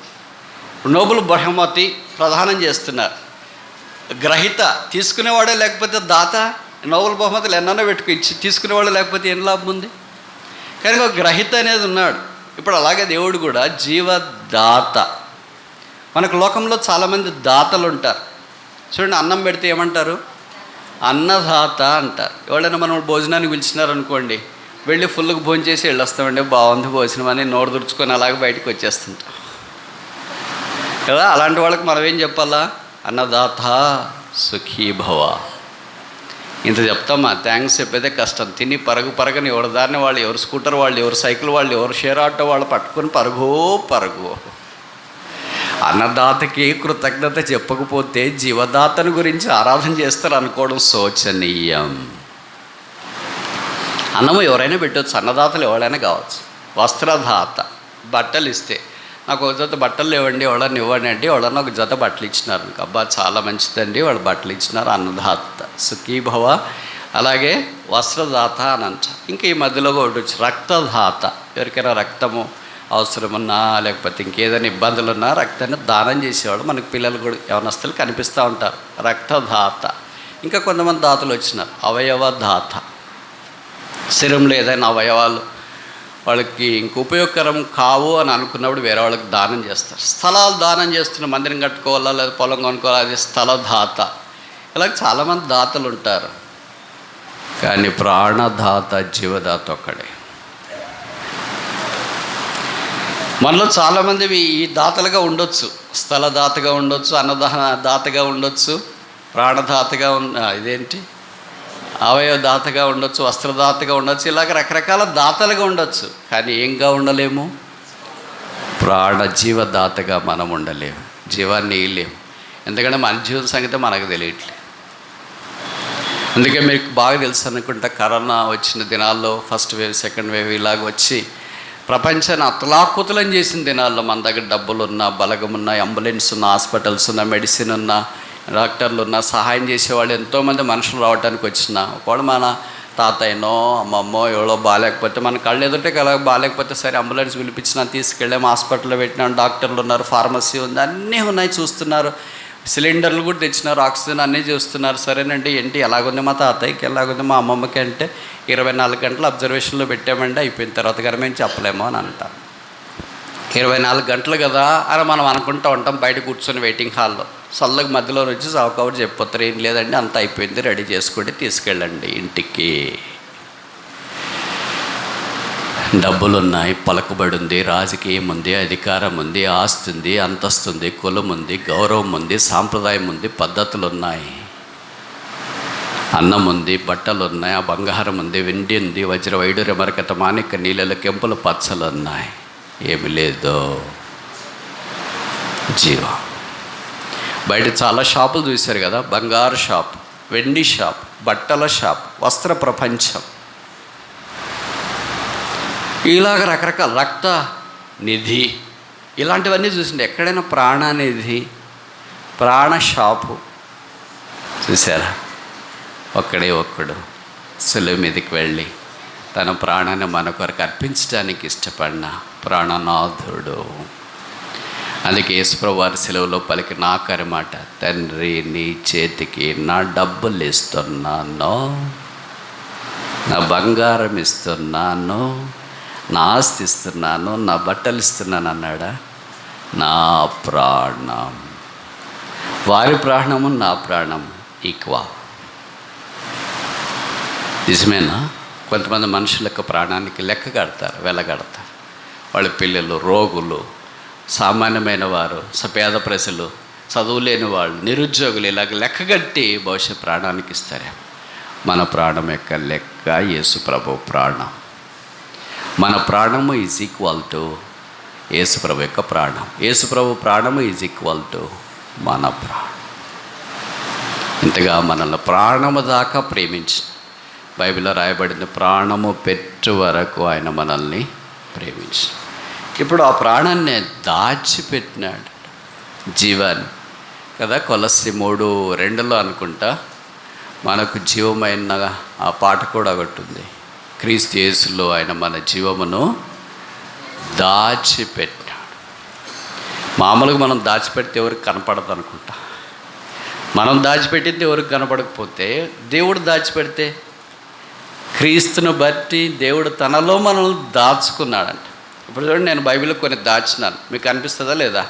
నోబుల్ బహుమతి ప్రదానం చేస్తున్నారు. గ్రహీత తీసుకునేవాడే లేకపోతే దాత నోబుల్ బహుమతులు ఎన్నో పెట్టుకొచ్చి తీసుకునేవాడు లేకపోతే ఏం లాభం ఉంది? కనుక గ్రహీత అనేది ఉన్నాడు. ఇప్పుడు అలాగే దేవుడు కూడా జీవదాత. మనకు లోకంలో చాలామంది దాతలు ఉంటారు. చూడండి, అన్నం పెడితే ఏమంటారు? అన్నదాత అంటారు. ఎవరైనా మనం భోజనానికి పిలిచినారనుకోండి, వెళ్ళి ఫుల్గా భోజనం చేసి వెళ్ళొస్తామండి, బాగుంది భోజనం అని నోరు దుడుచుకొని అలాగే బయటకు వచ్చేస్తుంటాం కదా. అలాంటి వాళ్ళకి మనం ఏం చెప్పాలా? అన్నదాత సుఖీభవ. ఇంత చెప్తామా? థ్యాంక్స్ చెప్పేదే కష్టం. తిని పరగని ఎవరి దారిని వాళ్ళు, ఎవరు స్కూటర్ వాళ్ళు, ఎవరు సైకిల్ వాళ్ళు, ఎవరు షేర్ ఆటో వాళ్ళు పట్టుకొని పరుగు. అన్నదాతకి కృతజ్ఞత చెప్పకపోతే జీవదాతను గురించి ఆరాధన చేస్తారు అనుకోవడం శోచనీయం. అన్నము ఎవరైనా పెట్టవచ్చు, అన్నదాతలు ఎవరైనా కావచ్చు. వస్త్రదాత, బట్టలు ఇస్తే, నాకు ఒక జత బట్టలు లేవండి, ఎవడన్నా ఇవ్వండి అంటే ఎవడన్నా ఒక జత బట్టలు ఇచ్చినారు. అబ్బా చాలా మంచిదండి, వాళ్ళు బట్టలు ఇచ్చినారు. అన్నదాత సుఖీభవ. అలాగే వస్త్రదాత అని అంటారు. ఇంకా ఈ మధ్యలో ఒకటి వచ్చి రక్తదాత. ఎవరికైనా రక్తము అవసరమున్నా లేకపోతే ఇంకేదైనా ఇబ్బందులు ఉన్నా రక్తాన్ని దానం చేసేవాడు. మనకి పిల్లలు కూడా యవనస్తులు కనిపిస్తూ ఉంటారు. రక్తదాత. ఇంకా కొంతమంది దాతలు వచ్చినారు. అవయవదాత. శరీరంలో ఏదైనా అవయవాలు వాళ్ళకి ఇంక ఉపయోగకరం కావు అని అనుకున్నప్పుడు వేరే వాళ్ళకి దానం చేస్తారు. స్థలాలు దానం చేస్తున్న, మందిరం కట్టుకోవాలా లేదా పొలం కొనుక్కోవాలా, అది స్థలదాత. ఇలాగ చాలామంది దాతలు ఉంటారు. కానీ ప్రాణదాత జీవదాత ఒక్కడే. మనలో చాలామంది ఈ దాతలుగా ఉండొచ్చు. స్థలదాతగా ఉండొచ్చు, దాతగా ఉండొచ్చు, ప్రాణదాతగా ఇదేంటి అవయవదాతగా ఉండొచ్చు, వస్త్రదాతగా ఉండొచ్చు. ఇలాగ రకరకాల దాతలుగా ఉండొచ్చు. కానీ ఏంగా ఉండలేము? జీవదాతగా మనం ఉండలేము. జీవాన్ని ఇయ్యలేము. ఎందుకంటే మన జీవన సంగతి మనకు తెలియట్లేదు. అందుకే మీకు బాగా తెలుసు అనుకుంటా, కరోనా వచ్చిన దినాల్లో ఫస్ట్ వేవ్, సెకండ్ వేవ్ ఇలాగ వచ్చి ప్రపంచాన్ని అతలాకుతలం చేసిన దినాల్లో మన దగ్గర డబ్బులున్నా, బలగమున్నా, అంబులెన్స్ ఉన్న, హాస్పిటల్స్ ఉన్న, మెడిసిన్ ఉన్న, డాక్టర్లు ఉన్న, సహాయం చేసేవాళ్ళు ఎంతోమంది మనుషులు రావడానికి వచ్చిన, ఒకవేళ మన తాతయ్యనో అమ్మమ్మో ఎవరో బాగాలేకపోతే, మన కళ్ళు ఎదుటే బాగాలేకపోతే సరే అంబులెన్స్ పిలిపించినా తీసుకెళ్ళాము, హాస్పిటల్లో పెట్టినాం, డాక్టర్లు ఉన్నారు, ఫార్మసీ ఉంది, అన్నీ ఉన్నాయి, చూస్తున్నారు. సిలిండర్లు కూడా తెచ్చినారు, ఆక్సిజన్ అన్నీ చూస్తున్నారు. సరేనండి, ఏంటి ఎలాగుంది మా తాతయ్యకి, ఎలాగుంది మా అమ్మమ్మకి అంటే 24 గంటలు అబ్జర్వేషన్లో పెట్టామండి, అయిపోయిన తర్వాత కానీ మేము చెప్పలేమో అని అంటారు. 24 గంటలు కదా అని మనం అనుకుంటూ ఉంటాం. బయట కూర్చొని వెయిటింగ్ హాల్లో చల్లగా మధ్యలో నుంచి సావుకవర్ చెప్పిపోతారు, ఏం లేదండి అంత అయిపోయింది, రెడీ చేసుకోండి, తీసుకెళ్ళండి ఇంటికి. డబ్బులున్నాయి, పలుకుబడి ఉంది, రాజకీయం ఉంది, అధికారం ఉంది, ఆస్తి ఉంది, అంతస్తు ఉంది, కులం ఉంది, గౌరవం ఉంది, సాంప్రదాయం ఉంది, పద్ధతులు ఉన్నాయి, అన్నం ఉంది, బట్టలు ఉన్నాయి, ఆ బంగారం ఉంది, వెండి ఉంది, వజ్ర వైడూర్య మరకత మాణిక్య నీళ్ళ కెంపులు పచ్చలు ఉన్నాయి. ఏమి లేదో జీవం. బయట చాలా షాపులు చూశారు కదా, బంగారు షాప్, వెండి షాప్, బట్టల షాప్, వస్త్ర ప్రపంచం, ఇలాగ రకరకాల రక్త నిధి, ఇలాంటివన్నీ చూసిండే. ఎక్కడైనా ప్రాణనిధి, ప్రాణ షాపు చూసారా? ఒక్కడు సులువు మీదకి వెళ్ళి తన ప్రాణాన్ని మన కొరకు అర్పించడానికి ఇష్టపడిన ప్రాణనాథుడు. అందుకే యేసుప్రభువు వారి సెలవులో పలికిన ఆఖరి మాట, తండ్రి నీ చేతికి నా డబ్బులు ఇస్తున్నాను, నా బంగారం ఇస్తున్నాను, నా ఆస్తి ఇస్తున్నాను, నా బట్టలు ఇస్తున్నాను అన్నాడా? నా ప్రాణం, వారి ప్రాణము నా ప్రాణం ఈక్వల్. నిజమేనా? కొంతమంది మనుషుల యొక్క ప్రాణానికి లెక్క కడతారు, వెళ్ళగడతారు. వాళ్ళ పిల్లలు, రోగులు, సామాన్యమైన వారు, పేద ప్రజలు, చదువులేని వాళ్ళు, నిరుద్యోగులు, ఇలాగ లెక్కగట్టి బహుశా ప్రాణానికి ఇస్తారే. మన ప్రాణం యొక్క లెక్క యేసు ప్రభు ప్రాణం. మన ప్రాణము ఈజ్ ఈక్వల్ టు యేసు ప్రభు యొక్క ప్రాణం. యేసు ప్రభు ప్రాణము ఈజ్ ఈక్వల్ టు మన ప్రాణం. ఇంతగా మనల్ని ప్రాణము దాకా ప్రేమించి, బైబిల్లో రాయబడింది, ప్రాణము పెట్టు వరకు ఆయన మనల్ని ప్రేమించి. ఇప్పుడు ఆ ప్రాణాన్ని దాచిపెట్టినాడు, జీవాన్ని కదా. కొలస్సి 3:2 అనుకుంటా మనకు జీవమైన ఆ పాట కూడా ఒకటి ఉంది. క్రీస్తు యేసులో ఆయన మన జీవమును దాచిపెట్టాడు. మామూలుగా మనం దాచిపెడితే ఎవరికి కనపడదు అనుకుంటా. మనం దాచిపెట్టింది ఎవరికి కనపడకపోతే, దేవుడు దాచిపెడితే, క్రీస్తును బట్టి దేవుడు తనలో మనల్ని దాచుకున్నాడంట. ఇప్పుడు చూడండి, నేను బైబిల్లో కొన్ని దాచినాను, మీకు అనిపిస్తుందా లేదా?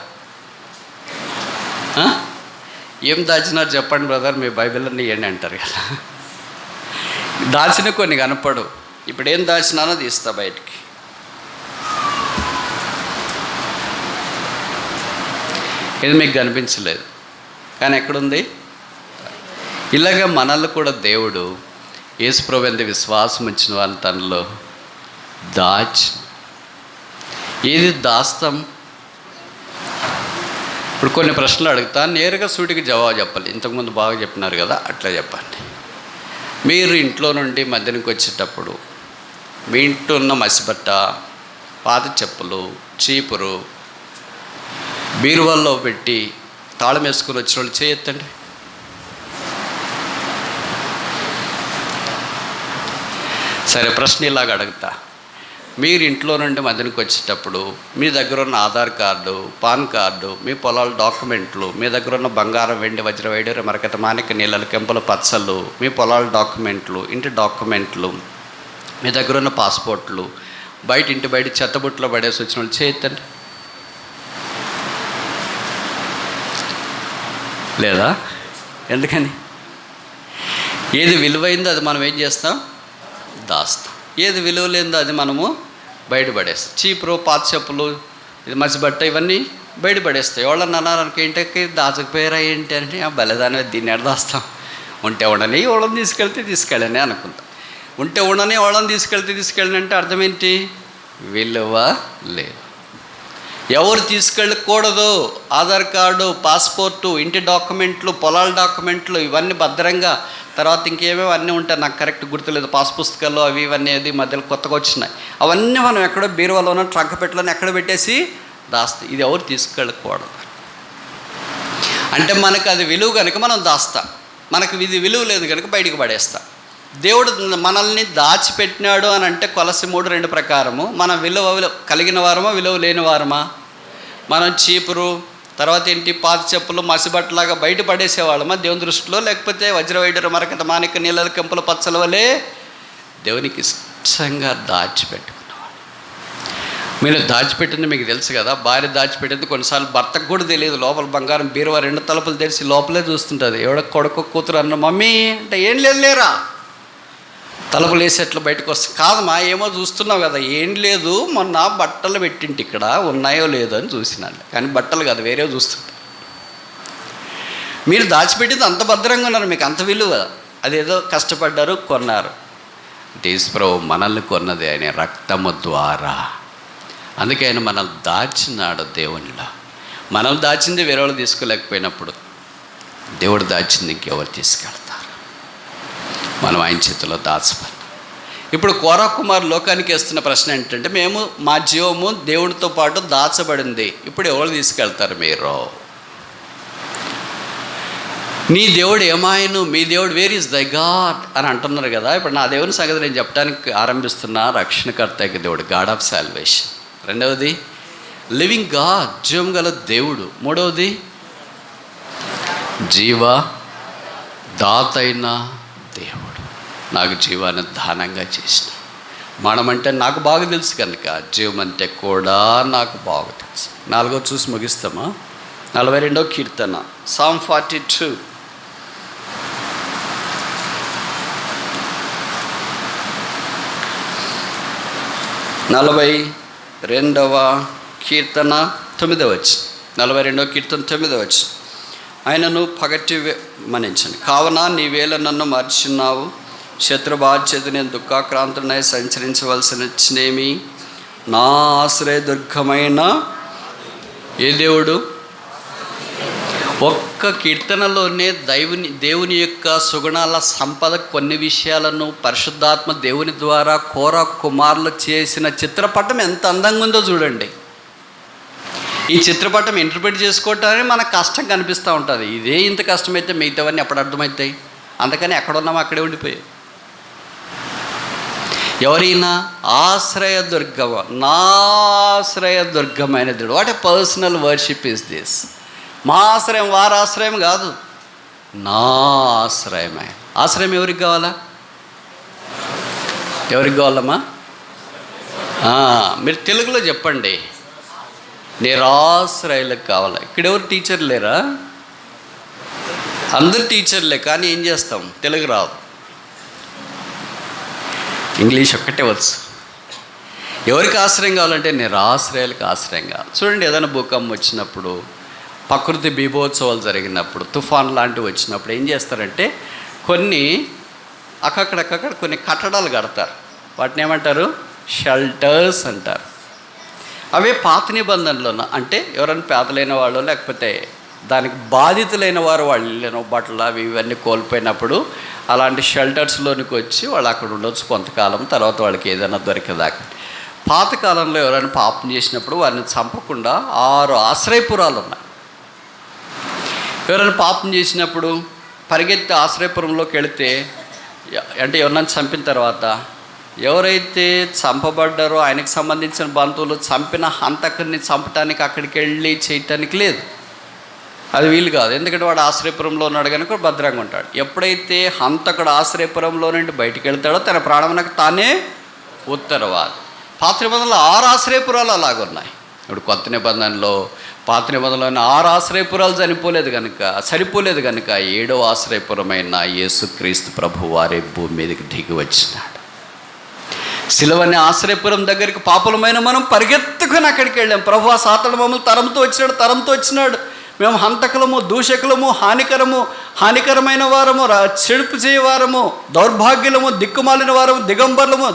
ఏం దాచినారు చెప్పండి బ్రదర్, మీ బైబిల్ని ఏంటి అంటారు కదా. దాచిన కొన్ని కనపడు. ఇప్పుడు ఏం దాచినానో తీస్తా బయటికి. ఇది మీకు కనిపించలేదు, కానీ ఎక్కడుంది? ఇలాగ మనల్ని కూడా దేవుడు యేసుప్రభు ఎంత విశ్వాసం ఇచ్చిన వాళ్ళని తనలో దాచి. ఏది దాస్తాం? ఇప్పుడు కొన్ని ప్రశ్నలు అడుగుతా, నేరుగా సూటికి జవాబు చెప్పాలి. ఇంతకుముందు బాగా చెప్పినారు కదా, అట్లా చెప్పండి. మీరు ఇంట్లో నుండి మధ్యాహ్నంకి వచ్చేటప్పుడు మీ ఇంట్లో ఉన్న మసిబట్ట, పాత చెప్పులు, చీపురు బీరువాల్లో పెట్టి తాళం వేసుకుని వచ్చిన వాళ్ళు చేయొద్దండి. సరే, ప్రశ్న ఇలాగ అడుగుతా. మీరు ఇంట్లో నుండి మధ్యాహ్నంకి వచ్చేటప్పుడు మీ దగ్గర ఉన్న ఆధార్ కార్డు, పాన్ కార్డు, మీ పొలాల డాక్యుమెంట్లు, మీ దగ్గర ఉన్న బంగారం, వెండి, వజ్ర వైడూర్య మరకత మాణిక్య నీళ్ళ కెంపుల పచ్చళ్ళు, మీ పొలాల డాక్యుమెంట్లు, ఇంటి డాక్యుమెంట్లు, మీ దగ్గర ఉన్న పాస్పోర్ట్లు ఇంటి బయట చెత్తబుట్లో పడేసి వచ్చిన వాళ్ళు చేయొద్దండి. లేదా? ఎందుకని? ఏది విలువైందో అది మనం ఏం చేస్తాం? దాస్తాం. ఏది విలువ లేదో అది మనము బయటపడేస్తాం. చీపురు, పాత చెప్పులు, ఇది మసిబట్ట, ఇవన్నీ బయటపడేస్తాయి. ఎవరన్నా అన్నారనుకో, ఇంటికి దాచకపోయారా ఏంటి అంటే, బలదాని దీన్ని ఎడ దాస్తాం, ఉంటే ఉండని, వాళ్ళని తీసుకెళ్ళని అనుకుంటాం. ఉంటే ఉండని, వాళ్ళని తీసుకెళ్ళని అంటే అర్థం ఏంటి? విలువ లేదు. ఎవరు తీసుకెళ్ళకూడదు? ఆధార్ కార్డు, పాస్పోర్టు, ఇంటి డాక్యుమెంట్లు, పొలాల డాక్యుమెంట్లు, ఇవన్నీ భద్రంగా, తర్వాత ఇంకేమేమి అన్నీ ఉంటాయి, నాకు కరెక్ట్ గుర్తులేదు, పాస్ పుస్తకాలు అవి ఇవన్నీ అది మధ్యలో కొత్తగా వచ్చినాయి. అవన్నీ మనం ఎక్కడో బీరువాలోనో ట్రంక్ పెట్టలోనో ఎక్కడ పెట్టేసి దాస్తాం. ఇది ఎవరు తీసుకెళ్ళకూడదు అంటే మనకు అది విలువ కనుక మనం దాస్తాం. మనకు ఇది విలువ లేదు కనుక బయటికి పడేస్తాం. దేవుడు మనల్ని దాచిపెట్టినాడు అని అంటే కొలస్సి 3:2 ప్రకారము మనం విలువ కలిగిన వారమా, విలువ లేని వారమా? మనం చీపురు, తర్వాత ఏంటి, పాత చెప్పులు, మసిబట్టలాగా బయట పడేసేవాళ్ళమా దేవుని దృష్టిలో? లేకపోతే వజ్ర వైడూర్య మరకత మాణిక్య నీళ్ళ కెంపుల పచ్చల వలె దేవునికి ఇష్టంగా దాచిపెట్టుకున్నవాడు. మీరు దాచిపెట్టింది మీకు తెలుసు కదా. భార్య దాచిపెట్టింది కొన్నిసార్లు భర్తకు కూడా తెలియదు. లోపల బంగారం బీరువా 2 తలుపులు తెరిచి లోపలే చూస్తుంటుంది. ఎవడో కొడుకు కూతురు అన్న, మమ్మీ అంటే ఏం లేదు లేరా, తలుపులు వేసి ఎట్లా బయటకు వస్తా కాదమ్మా, ఏమో చూస్తున్నావు కదా, ఏం లేదు మొన్న బట్టలు పెట్టింటి ఇక్కడ ఉన్నాయో లేదో అని చూసినాడు. కానీ బట్టలు కాదు, వేరే చూస్తుంటా. మీరు దాచిపెట్టింది అంత భద్రంగా ఉన్నారు, మీకు అంత విలువ, అదేదో కష్టపడ్డారు కొన్నారు. యేసుప్రభు మనల్ని కొన్నది ఆయన రక్తము ద్వారా. అందుకే ఆయన మనల్ని దాచినాడు దేవునిలో. మనం దాచింది వేరే వాళ్ళు తీసుకోలేకపోయినప్పుడు దేవుడు దాచింది ఇంకెవరు తీసుకెళ్తారు? మనం ఆయన చేతిలో దాచబడి. ఇప్పుడు కోరా కుమార్ లోకానికి వేస్తున్న ప్రశ్న ఏంటంటే, మేము మా జీవము దేవుడితో పాటు దాచబడింది, ఇప్పుడు ఎవరు తీసుకెళ్తారు? మీరు. నీ దేవుడు ఏమాయను, మీ దేవుడు వేర్ ఈజ్ దై గాడ్ అని అంటున్నారు కదా. ఇప్పుడు నా దేవుని సంగతి నేను చెప్పడానికి ఆరంభిస్తున్నా. రక్షణకర్తకి దేవుడు, గాడ్ ఆఫ్ సాల్వేషన్. రెండవది లివింగ్ గాడ్, జీవం గల దేవుడు. మూడవది జీవ దాతైన దేవుడు. నాకు జీవాన్ని దానంగా చేసిన. మనమంటే నాకు బాగా తెలుసు కనుక జీవం అంటే కూడా నాకు బాగా తెలుసు. 4వ చూసి ముగిస్తామా? 42వ కీర్తన, Psalm 42. 42వ కీర్తన 9వ వచనం. 42వ కీర్తన 9వ వచనం. ఆయనను పగటి మన్నించండి, కావున నీవేళ నన్ను మర్చున్నావు. శత్రు బాధ్యత నేను దుఃఖాక్రాంతునై సంచరించవలసిన వచ్చినేమి. నా ఆశ్రయదుర్గమైన ఏ దేవుడు? ఒక్క కీర్తనలోనే దేవుని యొక్క సుగుణాల సంపద కొన్ని విషయాలను పరిశుద్ధాత్మ దేవుని ద్వారా కోరా కుమారులు చేసిన చిత్రపటం ఎంత అందంగా ఉందో చూడండి. ఈ చిత్రపటం ఇంటర్ప్రిట్ చేసుకోవటానికి మనకు కష్టం కనిపిస్తూ ఉంటుంది. ఇదే ఇంత కష్టమైతే మిగతావన్నీ ఎప్పుడు అర్థమవుతాయి? అందుకని ఎక్కడున్నామో అక్కడే ఉండిపోయాయి. ఎవరైనా ఆశ్రయదుర్గమ, నా ఆశ్రయదుర్గమైన దేవుడు. What a personal worship is this? మా ఆశ్రయం, వారి ఆశ్రయం కాదు, నా ఆశ్రయమే. ఆశ్రయం ఎవరికి కావాలా? ఎవరికి కావాలమ్మా? మీరు తెలుగులో చెప్పండి. నిరాశ్రయులకు కావాలి. ఇక్కడ ఎవరు టీచర్ లేరా? అందరు టీచర్లే, కానీ ఏం చేస్తాం? తెలుగు రాదు, ఇంగ్లీష్ ఒక్కటే వచ్చు. ఎవరికి ఆశ్రయం కావాలంటే నిరాశ్రయాలకు ఆశ్రయం కావాలి. చూడండి, ఏదైనా భూకంపం వచ్చినప్పుడు, ప్రకృతి బీభోత్సవాలు జరిగినప్పుడు, తుఫాన్ లాంటివి వచ్చినప్పుడు ఏం చేస్తారంటే కొన్ని అక్కడక్కడ కొన్ని కట్టడాలు కడతారు. వాటిని ఏమంటారు? షెల్టర్స్ అంటారు. అవే పాత నిబంధనలోన, అంటే ఎవరైనా పేదలైన వాళ్ళు లేకపోతే దానికి బాధితులైన వారు, వాళ్ళు బట్టలు అవి ఇవన్నీ కోల్పోయినప్పుడు అలాంటి షెల్టర్స్లోనికి వచ్చి వాళ్ళు అక్కడ ఉండొచ్చు కొంతకాలం, తర్వాత వాళ్ళకి ఏదైనా దొరికేదాకా. పాతకాలంలో ఎవరైనా పాపం చేసినప్పుడు వారిని చంపకుండా 6 ఆశ్రయపురాలు ఉన్నాయి. ఎవరైనా పాపం చేసినప్పుడు పరిగెత్తి ఆశ్రయపురంలోకి వెళితే, అంటే ఎవరైనా చంపిన తర్వాత ఎవరైతే చంపబడ్డారో ఆయనకు సంబంధించిన బంధువులు చంపిన హంతకుని చంపటానికి అక్కడికి వెళ్ళి చేయటానికి లేదు, అది వీలు కాదు. ఎందుకంటే వాడు ఆశ్రయపురంలో ఉన్నాడు కనుక భద్రంగా ఉంటాడు. ఎప్పుడైతే హంతకుడు ఆశ్రయపురంలో నుండి బయటికి వెళ్తాడో తన ప్రాణమునకు తానే ఉత్తరవాది. పాత నిబంధనలో 6 ఆశ్రయపురాలు అలాగున్నాయి. ఇప్పుడు కొత్త నిబంధనలో పాత నిబంధనలోని 6 ఆశ్రయపురాలు సరిపోలేదు కనుక 7వ ఆశ్రయపురమైన యేసుక్రీస్తు ప్రభు వారి భూమి మీదకి దిగి వచ్చినాడు. సిలువని ఆశ్రయపురం దగ్గరికి పాపులమైన మనం పరిగెత్తుకుని అక్కడికి వెళ్ళాం. ప్రభు ఆ సాతాను మమ్మల్ని తరంతో వచ్చినాడు. మేము హంతకులము, దూషకులము, హానికరమైన వారము, చెడుపు చేయవారము, దౌర్భాగ్యులము, దిక్కుమాలిన వారము, దిగంబర్లము,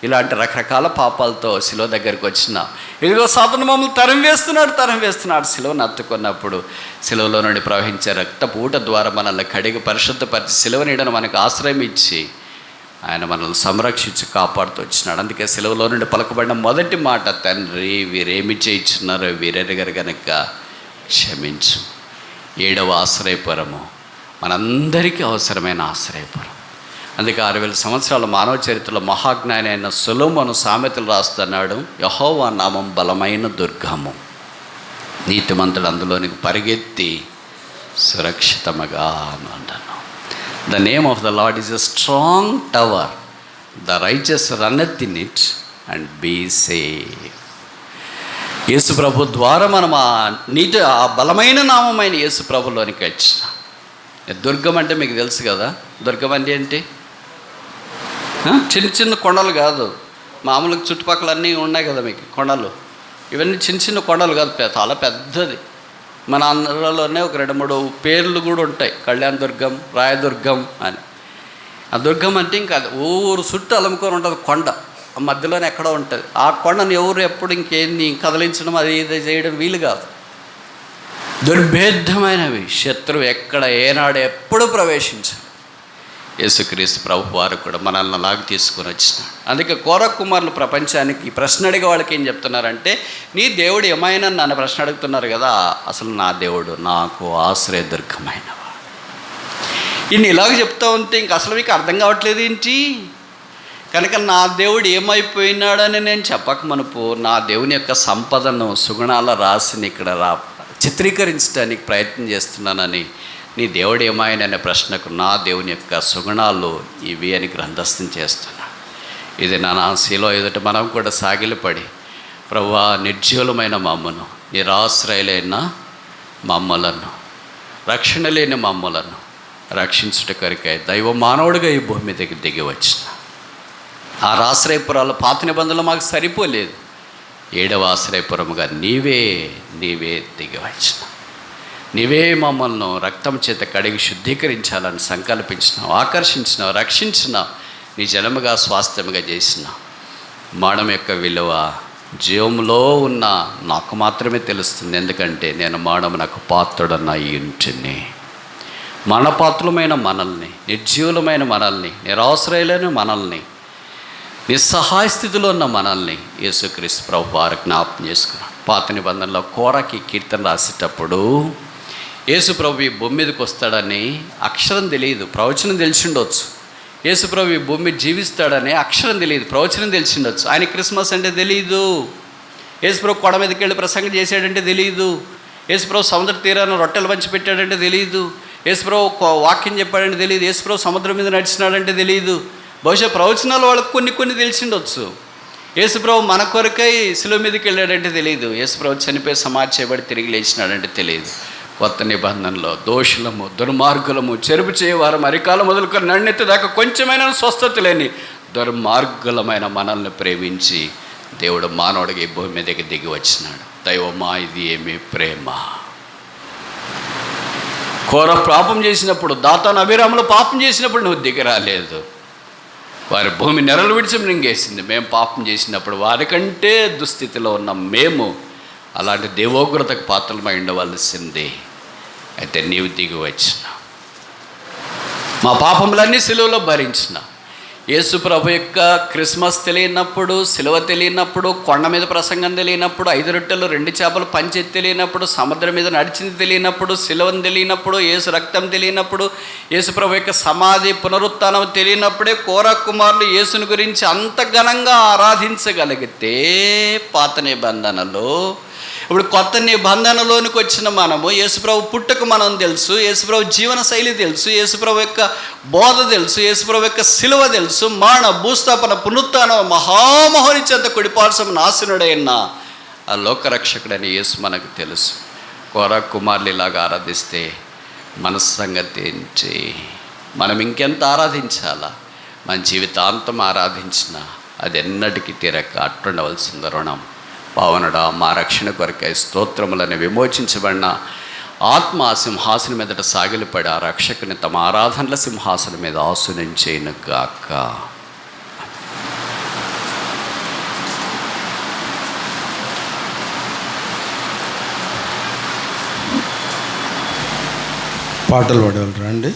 ఇలాంటి రకరకాల పాపాలతో శిలువ దగ్గరికి వచ్చిన ఇదిగో సాతాను మమ్మల్ని తరం వేస్తున్నాడు. శిలువను అత్తుకున్నప్పుడు శిలువలో నుండి ప్రవహించే రక్తపూట ద్వారా మనల్ని కడిగి పరిశుద్ధపరిచి శిలువ నీడను మనకు ఆశ్రయం ఇచ్చి ఆయన మనల్ని సంరక్షించి కాపాడుతూ వచ్చినాడు. అందుకే శిలువలో నుండి పలకబడిన మొదటి మాట, తండ్రి వీరేమి చేయించున్నారో వీరెరగరు గనుక క్షమించు. 7వ ఆశ్రయపురము మనందరికీ అవసరమైన ఆశ్రయపురం. అందుకే 6000 సంవత్సరాల మానవ చరిత్రలో మహాజ్ఞాని అయిన సొలొమోను సామెతలు రాస్తున్నాడు, యెహోవా నామం బలమైన దుర్గము, నీతిమంతుడు అందులోనికి పరిగెత్తి సురక్షితముగా అంటాను. The name of the Lord is a strong tower, the righteous runneth in it and be safe. Yesu ప్రభు ద్వారా మనం ఆ బలమైన నామమైన యేసు ప్రభులోనికి వచ్చిన. దుర్గం అంటే మీకు తెలుసు కదా, దుర్గం అంటే ఏంటి? చిన్న చిన్న కొండలు కాదు, మామూలుగా చుట్టుపక్కల అన్నీ ఉన్నాయి కదా మీకు కొండలు. ఇవన్నీ చిన్న చిన్న కొండలు కాదు, చాలా పెద్దది. మన ఆంధ్రలోనే ఒక 2-3 పేర్లు కూడా ఉంటాయి, కళ్యాణ దుర్గం, రాయదుర్గం అని. ఆ దుర్గం అంటే ఇంకా ఊరు చుట్టూ అలుముకొని ఉంటుంది కొండ, ఆ మధ్యలోనే ఎక్కడో ఉంటుంది. ఆ కొండను ఎవరు ఎప్పుడు ఇంకేంది కదిలించడం అది ఇది చేయడం వీలు కాదు. దుర్భేద్యమైనవి, శత్రువు ఎక్కడ ఏనాడు ఎప్పుడు ప్రవేశించారు. యేసుక్రీస్తు ప్రభు వారు కూడా మనల్ని అలాగ తీసుకొని వచ్చినాడు. అందుకే కోరహ కుమారులు ప్రపంచానికి ఈ ప్రశ్న అడిగే వాళ్ళకి ఏం చెప్తున్నారంటే, నీ దేవుడు ఏమైనా నన్ను ప్రశ్న అడుగుతున్నారు కదా, అసలు నా దేవుడు నాకు ఆశ్రయదుర్గమైనవాడు. ఈయన ఇలాగ చెప్తా ఉంటే ఇంక అసలు మీకు అర్థం కావట్లేదు ఏంటి? కనుక నా దేవుడు ఏమైపోయినాడని నేను చెప్పక మనపు నా దేవుని యొక్క సంపదను సుగుణాల రాశిని ఇక్కడ చిత్రీకరించడానికి ప్రయత్నం చేస్తున్నానని, నీ దేవుడు ఏమాయననే ప్రశ్నకు నా దేవుని యొక్క సుగుణాలు ఇవి అని గ్రంథస్థం చేస్తున్నా. ఇది నా శీలో ఎదుట మనం కూడా సాగిలపడి, ప్రభువా నిర్జీవులమైన మమ్మను, నిరాశ్రయులైన మమ్మలను, రక్షణ లేని మమ్మలను రక్షించుట కొరకై దైవ మానవుడిగా ఈ భూమి మీదకి దిగి వచ్చిన. ఆ ఆశ్రయపురాలు పాత నిబంధనలు మాకు సరిపోలేదు, 7వ ఆశ్రయపురముగా నీవే దిగి వచ్చిన. నీవే మమ్మల్ని రక్తం చేత కడిగి శుద్ధీకరించాలని సంకల్పించినావు, ఆకర్షించినావు, రక్షించినావు, నీ జనముగా స్వాస్థ్యముగా చేసినావు. మరణం యొక్క విలువ జీవంలో ఉన్న నాకు మాత్రమే తెలుస్తుంది, ఎందుకంటే నేను మరణమునకు పాత్రుడన్న ఇంటిని. మరణపాత్రులమైన మనల్ని, నిర్జీవులమైన మనల్ని, నిరాశ్రయులైన మనల్ని, నిస్సహాయ స్థితిలో ఉన్న మనల్ని యేసుక్రీస్తు ప్రభు వారు జ్ఞాపకం చేసుకున్నాడు. పాత నిబంధనలో కోరకి కీర్తన రాసేటప్పుడు యేసు ప్రభు ఈ భూమి మీదకి వస్తాడని అక్షరం తెలియదు, ప్రవచనం తెలిసిండొచ్చు. యేసు ప్రభు ఈ భూమి మీద జీవిస్తాడని అక్షరం తెలియదు, ప్రవచనం తెలిసిండొచ్చు. ఆయన క్రిస్మస్ అంటే తెలియదు. యేసు ప్రభు కొండ మీదకి వెళ్ళి ప్రసంగం చేశాడంటే తెలియదు. యేసు ప్రభు సముద్ర తీరాన్ని రొట్టెలు పంచి పెట్టాడంటే తెలియదు. యేసు ప్రభు వాక్యం చెప్పాడంటే తెలియదు. యేసు ప్రభు సముద్రం మీద నడిచినాడంటే తెలియదు. బహుశా ప్రవచనాలు వాళ్ళకు కొన్ని తెలిసిండొచ్చు. యేసు ప్రభు మన కొరకై శిలువ మీదకి వెళ్ళాడంటే తెలియదు. యేసు ప్రభు చనిపోయి సమాధి చేయబడి తిరిగి లేచినాడంటే తెలియదు. కొత్త నిబంధనలో దోషులము, దుర్మార్గులము, చెరుపు చేయవారు, అరికాలు మొదలుకొని నన్నెత్తి దాకా కొంచెమైన స్వస్థత లేని దుర్మార్గులమైన మనల్ని ప్రేమించి దేవుడు మానవుడికి ఈ భూమి మీదకి దిగి వచ్చినాడు. దైవమా, ఇది ఏమి ప్రేమ! కోరహ పాపం చేసినప్పుడు, దాతాను అభిరాములు పాపం చేసినప్పుడు నువ్వు దిగి రాలేదు. వారి భూమి నెరలు విడిచి మింగేసింది. మేము పాపం చేసినప్పుడు వారికంటే దుస్థితిలో ఉన్న మేము అలాంటి దేవోగ్రతకు పాత్రలమై ఉండవలసింది. అయితే నీవు దిగి వచ్చిన, మా పాపములన్నీ సిలువలో భరించిన. యేసు ప్రభు యొక్క క్రిస్మస్ తెలియనప్పుడు, సిలువ తెలియనప్పుడు, కొండ మీద ప్రసంగం తెలియనప్పుడు, 5 రొట్టెలు 2 చేపలు పంచేది తెలియనప్పుడు, సముద్రం మీద నడిచింది తెలియనప్పుడు, సిలువను తెలియనప్పుడు, యేసు రక్తం తెలియనప్పుడు, యేసు ప్రభు యొక్క సమాధి పునరుత్థానం తెలియనప్పుడే కోరహ కుమారులు యేసుని గురించి అంత ఘనంగా ఆరాధించగలిగితే పాత నిబంధనలో, ఇప్పుడు కొత్త నిబంధనలోనికి వచ్చిన మనము యేసుప్రభు పుట్టుక మనం తెలుసు, యేసుప్రభు జీవన శైలి తెలుసు, యేసుప్రభు యొక్క బోధ తెలుసు, యేసుప్రభు యొక్క సిలువ తెలుసు, మరణ, భూస్థాపన, పునరుత్థానం, మహామహోని చెంత కుడిపార్శ్వం నాశనుడైన ఆ లోకరక్షకుడని యేసు మనకు తెలుసు. కోరహ కుమారులు ఇలాగ ఆరాధిస్తే మన సంగతి ఏంటి? మనం ఇంకెంత ఆరాధించాలా? మన జీవితాంతం ఆరాధించిన అది ఎన్నటికీ తీరక అట్టుండవలసిన రుణం. పావనుడా, మా రక్షణ కొరకై స్తోత్రములను విమోచించబడిన ఆత్మ సింహాసనం మీదట సాగిలిపడి ఆ రక్షకుని తమ ఆరాధనల సింహాసనం మీద ఆసీనుంచేయును గాక. పాటలు పాడేవాళ్ళు రండి.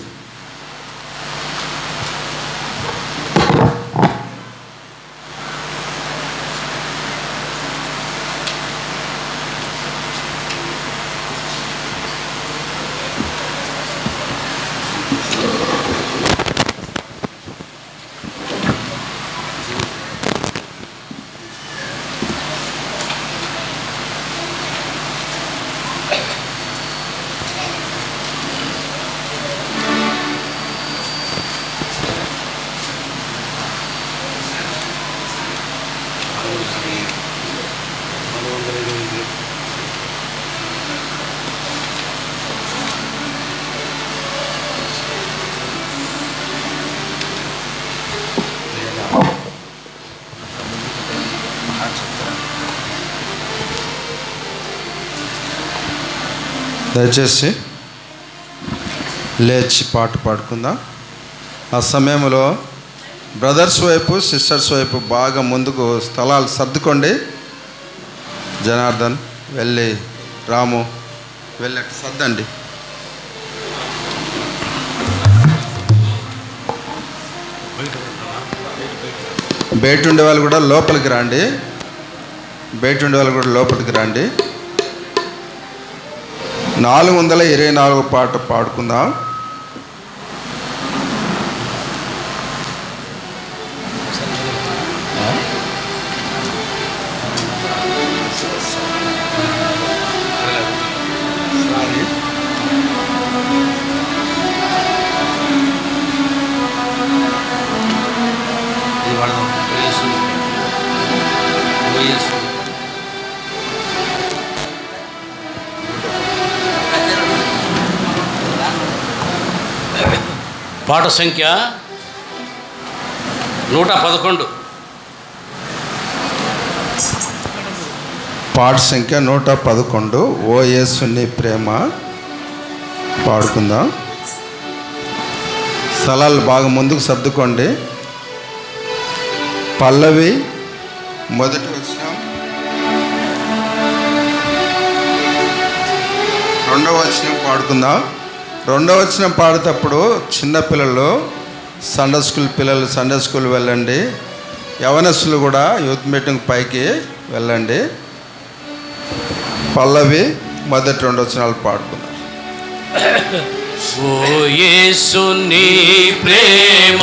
దయచేసి లేచి పాట పాడుకుందాం. ఆ సమయంలో బ్రదర్స్ వైపు సిస్టర్స్ వైపు బాగా ముందుకు స్థలాలు సర్దుకోండి. జనార్దన్ వెళ్ళి, రాము వెళ్ళి సర్దండి. బయట ఉండే వాళ్ళు కూడా లోపలికి రండి. బయట ఉండే వాళ్ళు కూడా లోపలికి రండి. 424 పాట పాడుకుందాం. పాట సంఖ్య 111. పాట సంఖ్య 111. ఓ యేసుని ప్రేమ పాడుకుందాం. స్థలాలు బాగా ముందుకు సర్దుకోండి. పల్లవి మొదటి వచనం, రెండవ వచనం పాడుకుందాం. రెండవ వచనం పాడేటప్పుడు చిన్నపిల్లలు, సండే స్కూల్ పిల్లలు సండే స్కూల్ వెళ్ళండి. యవనస్తులు కూడా యూత్ మీటింగ్ పైకి వెళ్ళండి. పల్లవి మొదటి 2 వచనాలు పాడుకుందాం. ఓ యేసుని ప్రేమ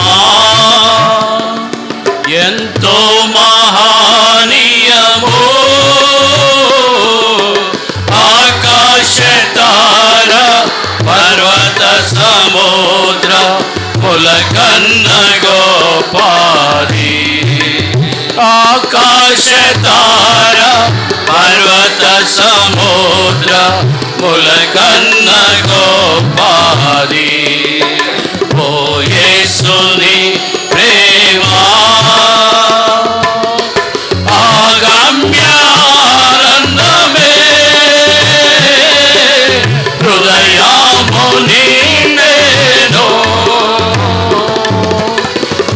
ఎంతో మహనీయమో, ఆకాశతార పర్వత సముద్ర ములకన్న గోపారి. ఆకాశతార పర్వత సముద్ర ములకన్న గోపారి. ఓ యేసుని ప్రేమ ఆగమ్యానందమే, హృదయము నిండెను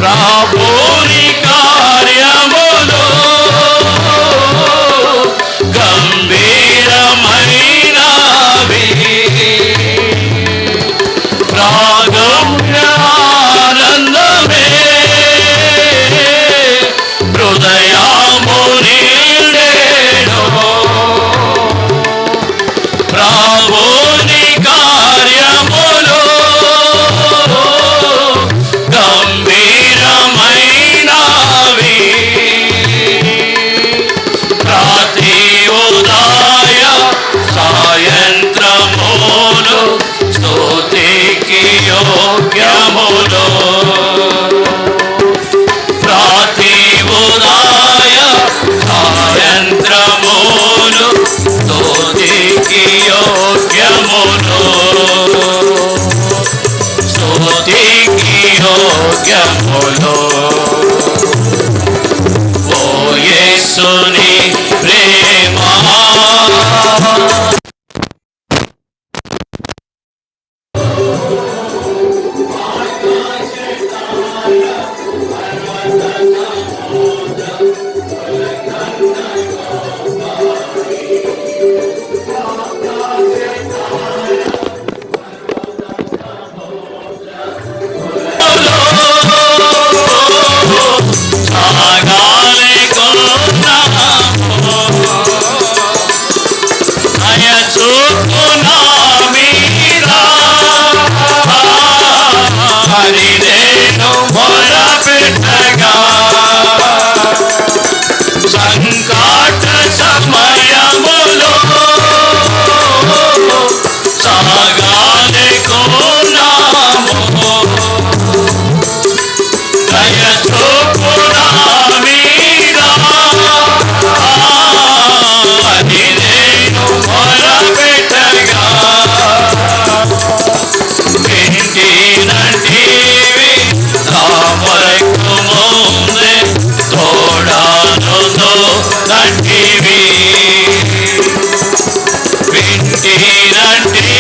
ప్రభుని కార్యములు, గంభీరమైనవి ప్రాగమ్యానందమే, హృదయము నిండెను ప్రభుని కార్యములు, గంభీరమైనవి రాత్రి ఉదయ సాయంత్రములు స్తుతికి యోగ్యములు. రాత్రి ఉదయ సాయంత్రములు స్తుతికి యోగ్యములు, స్తుతికి యోగ్యములు. ఓ యేసుని ప్రేమ హరినేను మొరపెట్టగా, సంకట సమయములో సాగాలి కొన్నాము. దయ చూపునా మీద హరినేను మొరపెట్టగా, వింటినంటివి నా మొరకు ముందే తోడాను నంటివి. వింటినంటివి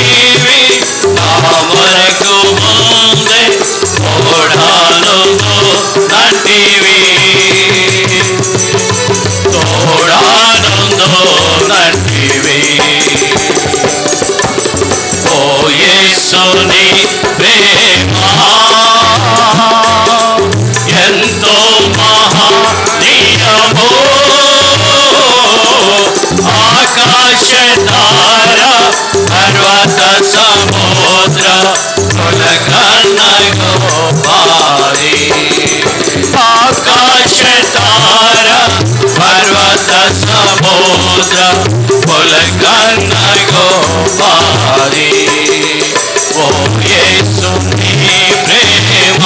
కన్న గోపాది ఓ యేసు నీ ప్రేమ